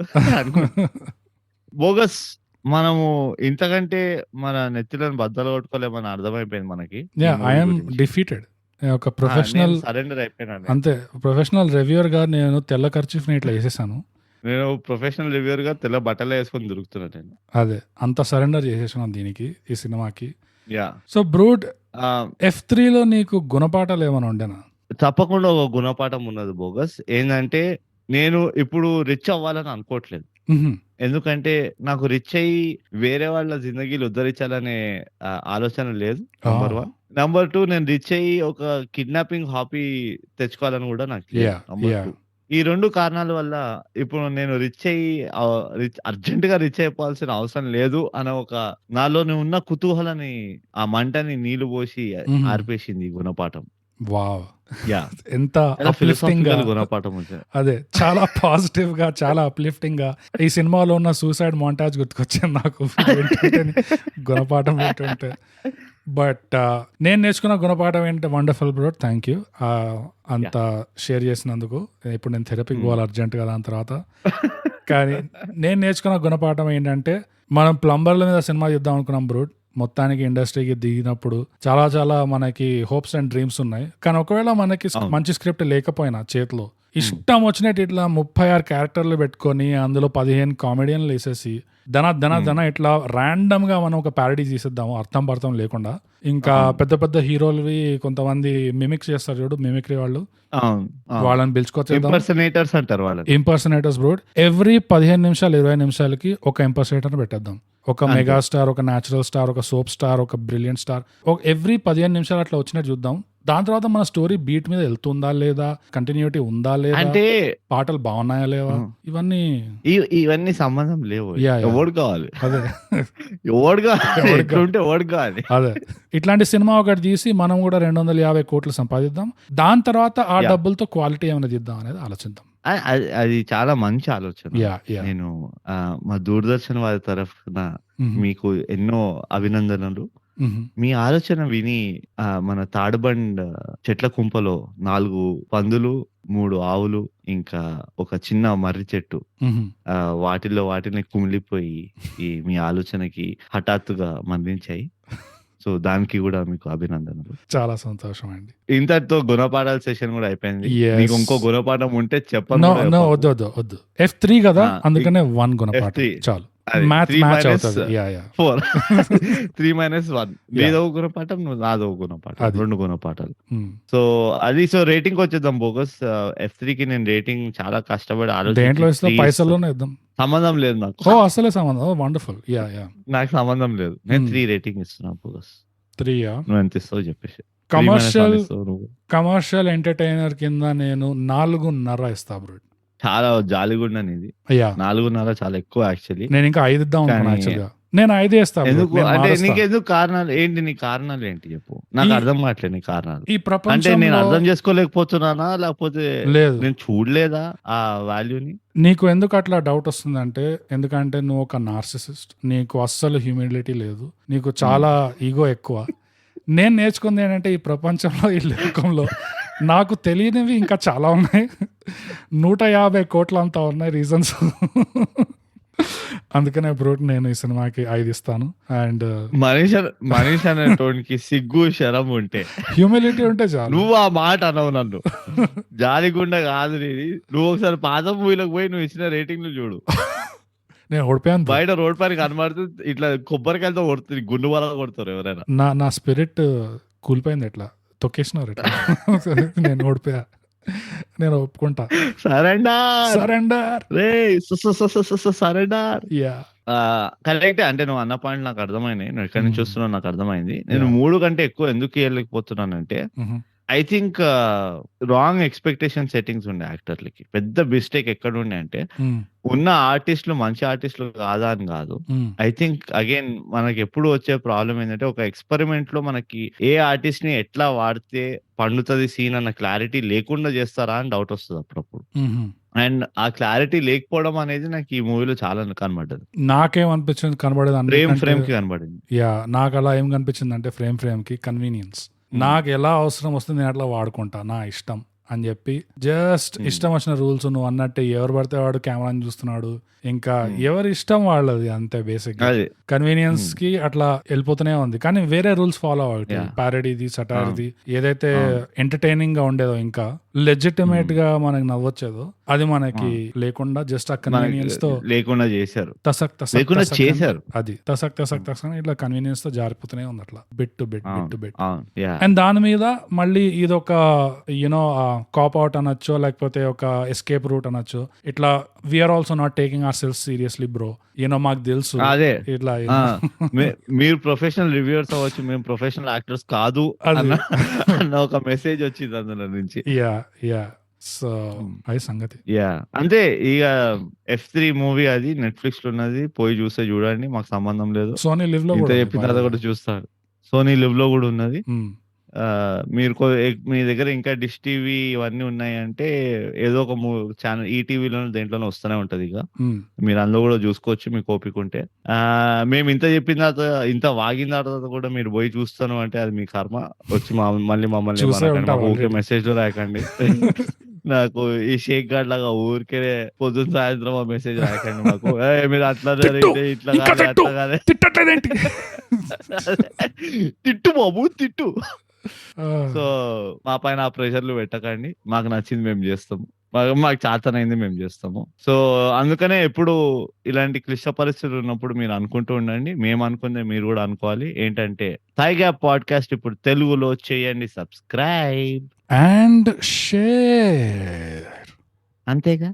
బోగస్ మనము ఇంతకంటే మన నెత్తిలను బద్దలు కొట్టుకోలేమని అర్థమైపోయింది మనకి. I'm defeated. ఒక ప్రొఫెషనల్ సరెండర్ అయిపోయినాను అంతే. ప్రొఫెషనల్ రివ్యూయర్ గా నేను తెల్ల కర్చీఫ్ ఇట్లా వేసేసాను. నేను ప్రొఫెషనల్ రివ్యూయర్ గా తెల్ల బట్టలు వేసుకొని దొరుకుతున్నా నేను. అదే అంత సరెండర్ చేసేసాను దీనికి, ఈ సినిమాకి. సో బ్రూడ్, F3 లో నీకు గుణపాఠాలు ఏమైనా ఉండేనా? తప్పకుండా ఒక గుణపాఠం ఉన్నది బోగస్. ఏంటంటే నేను ఇప్పుడు రిచ్ అవ్వాలని అనుకోవట్లేదు. ఎందుకంటే నాకు రిచ్ అయ్యి వేరే వాళ్ళ జిందగీలు ఉద్ధరించాలనే ఆలోచన లేదు. నంబర్ 1. నంబర్ 2, నేను రిచ్ అయ్యి ఒక కిడ్నాపింగ్ హాబీ తెచ్చుకోవాలని కూడా నాకు లేదు. నంబర్ 2, ఈ 2 కారణాల వల్ల ఇప్పుడు నేను రిచ్ అయ్యి అర్జెంట్ గా రిచ్ అయిపోవాల్సిన అవసరం లేదు అనే ఒక నాలోని ఉన్న కుతూహలని, ఆ మంటని నీళ్లు పోసి ఆర్పేసింది ఈ గుణపాఠం. వావ్, ఎంత అప్లిఫ్టింగ్ గా గుణపాఠం. అదే చాలా పాజిటివ్ గా, చాలా అప్లిఫ్టింగ్ గా. ఈ సినిమాలో ఉన్న సూసైడ్ మోంటాజ్ గుర్తుకొచ్చింది నాకు గుణపాఠం ఏంటంటే. బట్ నేను నేర్చుకున్న గుణపాఠం ఏంటంటే, వండర్ఫుల్ బ్రో, థ్యాంక్ యూ అంత షేర్ చేసినందుకు. ఇప్పుడు నేను థెరపీకి పోవాలి అర్జెంట్ గా దాని తర్వాత. కానీ నేను నేర్చుకున్న గుణపాఠం ఏంటంటే, మనం ప్లంబర్ల మీద సినిమా చేద్దాం అనుకున్నాం బ్రూడ్. మొత్తానికి ఇండస్ట్రీకి దిగినప్పుడు చాలా చాలా మనకి హోప్స్ అండ్ డ్రీమ్స్ ఉన్నాయి. కానీ ఒకవేళ మనకి మంచి స్క్రిప్ట్ లేకపోయినా చేతిలో ఇష్టం వచ్చినట్టు ఇట్లా 36 క్యారెక్టర్లు పెట్టుకొని అందులో 15 కామెడియన్లు వేసేసి ధన ఇట్లా ర్యాండమ్ గా మనం ఒక ప్యారడీ తీసేద్దాము అర్థం పర్థం లేకుండా. ఇంకా పెద్ద పెద్ద హీరోలవి కొంతమంది మిమిక్స్ చేస్తారు చూడు, మిమిక్రీ వాళ్ళు, వాళ్ళని పిలుచుకొచ్చేద్దాం. ఇంపర్సనేటర్స్ బ్రో. ఎవ్రీ 15 నిమిషాలు 20 నిమిషాలకి ఒక ఇంపర్సనేటర్ పెట్టేద్దాం. ఒక మెగా స్టార్, ఒక న్యాచురల్ స్టార్, ఒక సోప్ స్టార్, ఒక బ్రిలియంట్ స్టార్, ఎవ్రీ 15 నిమిషాలు అట్లా వచ్చినట్టు చూద్దాం. దాని తర్వాత మన స్టోరీ బీట్ మీద వెళ్తుందా లేదా, కంటిన్యూటీ ఉందా లేదా, అంటే పాటలు బాగున్నాయా లేవా, ఇవన్నీ సంబంధం లేవు. ఎవడు కావాలి, అదే ఎవడు కావాలి. అదే ఇట్లాంటి సినిమా ఒకటి తీసి మనం కూడా 250 కోట్లు సంపాదిద్దాం. దాని తర్వాత ఆ డబ్బులతో క్వాలిటీ ఏమైనా తీద్దాం అనేది ఆలోచిద్దాం. అది చాలా మంచి ఆలోచన. నేను మా దూరదర్శన్ వారి తరఫున మీకు ఎన్నో అభినందనలు. మీ ఆలోచన విని మన తాడుబండ్ చెట్ల కుంపలో 4 పందులు, 3 ఆవులు, ఇంకా ఒక చిన్న మర్రి చెట్టు వాటిని కుమిలిపోయి ఈ మీ ఆలోచనకి హఠాత్తుగా మరణించాయి. సో దానికి కూడా మీకు అభినందనలు. చాలా సంతోషం అండి. ఇంతటితో గుణపాఠాల సెషన్ కూడా అయిపోయింది. మీకు ఇంకో గుణపాఠం ఉంటే చెప్పండి. వద్దు F3 కదా, అందుకనే 1 గుణపాఠం చాలు. 3-1 నీదో గుణపాఠం, నాదో గుణపాఠం, 2 గుణపాఠాలు. సో రేటింగ్ వచ్చేద్దాం. బోగస్ F3 కి నేను రేటింగ్ చాలా కష్టపడి ఆలోచించి పైసల్లోనే ఇద్దాం. సంబంధం లేదు నాకు. అసలే సంబంధం. వండర్ఫుల్. నాకు సంబంధం లేదు. నేను 3 రేటింగ్ ఇస్తున్నా. బోగస్ 3 నువ్వు ఎంత ఇస్తావు చెప్పేసి. కమర్షియల్ ఎంటర్టైనర్ కింద నేను 4.5 ఇస్తా బ్రో. చాలా జాలిగుండ అనేది 4.5 చాలా ఎక్కువ. యాక్చువల్లీ నేను ఇంకా 5 ఇద్దాం అనుకున్నా. నేను 5 వేస్తా. అంటే నీకెందుకు కారణాలు ఏంటి? నీ కారణాలు ఏంటి చెప్పు. నాకు అర్థం కావట్లేదు నీ కారణాలు. ఈ ప్రపంచం అంటే నేను అర్థం చేసుకోలేకపోతున్నానా, లేకపోతే లేదు నేను చూడలేదా ఆ వాల్యూని? నీకు ఎందుకు అట్లా డౌట్ వస్తుందంటే, ఎందుకంటే నువ్వు ఒక నార్సిసిస్ట్. నీకు అస్సలు హ్యూమిలిటీ లేదు, నీకు చాలా ఈగో ఎక్కువ. నేను నేర్చుకుంది ఏంటంటే, ఈ ప్రపంచంలో, ఈ లోకంలో నాకు తెలియనివి ఇంకా చాలా ఉన్నాయి. 150 కోట్ల అంతా ఉన్నాయి రీజన్స్. అందుకనే బ్రో నేను ఈ సినిమాకి 5 ఇస్తాను. అండ్ మనిషి అనేటోనికి సిగ్గు శరం ఉంటే, హ్యూమిలిటీ ఉంటే చాలు. నువ్వు ఆ మాట అనవు నన్ను. జాలిగుండ కాదు నీది. నువ్వు ఒకసారి పాత మూవీలోకి పోయి నువ్వు ఇచ్చిన రేటింగ్లు చూడు. నేను ఓడిపోయాను. బయట రోడ్ పైన కనబడుతుంది, ఇట్లా కొబ్బరికాయలతో కొడుతుంది, గుండు వల్ల కొడతారు ఎవరైనా. నా స్పిరిట్ కూలిపోయింది, ఎట్లా తొక్కేసినారు ఎట్లా. నేను ఓడిపోయా, నేను ఒప్పుకుంటా. సరెండర్. కరెక్ట్. అంటే నువ్వు అన్న పాయింట్ నాకు అర్థమైనాయి. నువ్వు ఎక్కడి నుంచి వస్తున్నావు నాకు అర్థమైంది. నేను 3 కంటే ఎక్కువ ఎందుకు వేయలేకపోతున్నానంటే, I think wrong expectation settings ఉండే యాక్టర్లకి. పెద్ద మిస్టేక్ ఎక్కడ ఉండే అంటే, ఉన్న ఆర్టిస్టులు మంచి ఆర్టిస్టులు కాదా అని కాదు. ఐ థింక్ అగైన్ మనకి ఎప్పుడు వచ్చే ప్రాబ్లం ఏంటంటే, ఒక ఎక్స్పెరిమెంట్ లో మనకి ఏ ఆర్టిస్ట్ ని ఎట్లా వాడితే పండుతుంది సీన్ అన్న క్లారిటీ లేకుండా చేస్తారా అని డౌట్ వస్తుంది అప్పుడప్పుడు. అండ్ ఆ క్లారిటీ లేకపోవడం అనేది నాకు ఈ మూవీలో చాలా కనబడ్డది. నాకేమనిపించింది కనబడేది ఫ్రేమ్ కి కనబడింది. నాకు అలా ఏం కనిపించింది అంటే, ఫ్రేమ్ కి కన్వీనియన్స్. నాకు ఎలా అవసరం వస్తుంది నేను అట్లా వాడుకుంటా, నా ఇష్టం అని చెప్పి జస్ట్ ఇష్టం వచ్చిన రూల్స్. నువ్వు అన్నట్టే ఎవరు పడితే వాడు కెమెరాని చూస్తున్నాడు, ఇంకా ఎవరి ఇష్టం వాళ్ళది, అంతే. బేసిక్ కన్వీనియన్స్ కి అట్లా వెళ్ళిపోతూనే ఉంది. కానీ వేరే రూల్స్ ఫాలో అవ్వాలి. ప్యారడీది, సటార్ది ఏదైతే ఎంటర్టైనింగ్ గా ఉండేదో, ఇంకా లెజిటిమేట్ గా మనకి నవ్వొచ్చేదో, అది మనకి లేకుండా జస్ట్ ఆ కన్వీనియన్స్ తో లేకుండా చేశారు. అది తసక్ ఇట్లా కన్వీనియన్స్ తో జారిపోతూనే ఉంది అట్లా, బిట్ టు బిట్. అండ్ దాని మీద మళ్ళీ ఇదొక యునో కాప్ అవుట్ అనొచ్చు, లేకపోతే ఒక ఎస్కేప్ రూట్ అనొచ్చు. ఇట్లా we're also not taking our self seriously bro, you know మాకు తెలుసు. అదే ఇట్లా మీరు ప్రొఫెషనల్ రివ్యూవర్స్ అవ్వచ్చు, మేము ప్రొఫెషనల్ యాక్టర్స్ కాదు అన్న ఒక మెసేజ్ వచ్చింది అందులో నుంచి. సో అది సంగతి. అంతే. ఇక F3 మూవీ అది నెట్ఫ్లిక్స్ లో ఉన్నది, పోయి చూస్తే చూడండి, మాకు సంబంధం లేదు. సోనీ లివ్ లో చెప్పిన తర్వాత కూడా చూస్తారు. సోనీ లివ్ లో కూడా ఉన్నది. మీరు మీ దగ్గర ఇంకా డిష్ టీవీ ఇవన్నీ ఉన్నాయంటే ఏదో ఒక ఛానల్ ఈటీవీలో దేంట్లోనే వస్తూనే ఉంటది. ఇక మీరు అందులో కూడా చూసుకోవచ్చు మీకు ఓపిక ఉంటే. మేము ఇంత చెప్పిన తర్వాత, ఇంత వాగిన తర్వాత కూడా మీరు పోయి చూస్తాను అంటే అది మీ కర్మ. వచ్చి మళ్ళీ మమ్మల్ని ఊరికే మెసేజ్ లో రాకండి. నాకు ఈ షేక్ గార్డ్ లాగా ఊరికే పొద్దున్న సాయంత్రం ఆ మెసేజ్ రాకండి మాకు. మీరు అట్లా ఇట్లా కాదు, తిట్టు బాబు తిట్టు. సో మా పైన ఆ ప్రెషర్లు పెట్టకండి. మాకు నచ్చింది మేము చేస్తాము, మాకు చాతనైంది మేము చేస్తాము. సో అందుకనే ఎప్పుడు ఇలాంటి క్లిష్ట పరిస్థితులు ఉన్నప్పుడు మీరు అనుకుంటూ ఉండండి, మేము అనుకుందే మీరు కూడా అనుకోవాలి. ఏంటంటే థై గ్యాప్ పాడ్కాస్ట్ ఇప్పుడు తెలుగులో చేయండి, సబ్స్క్రైబ్ అండ్ షేర్. అంతేగా.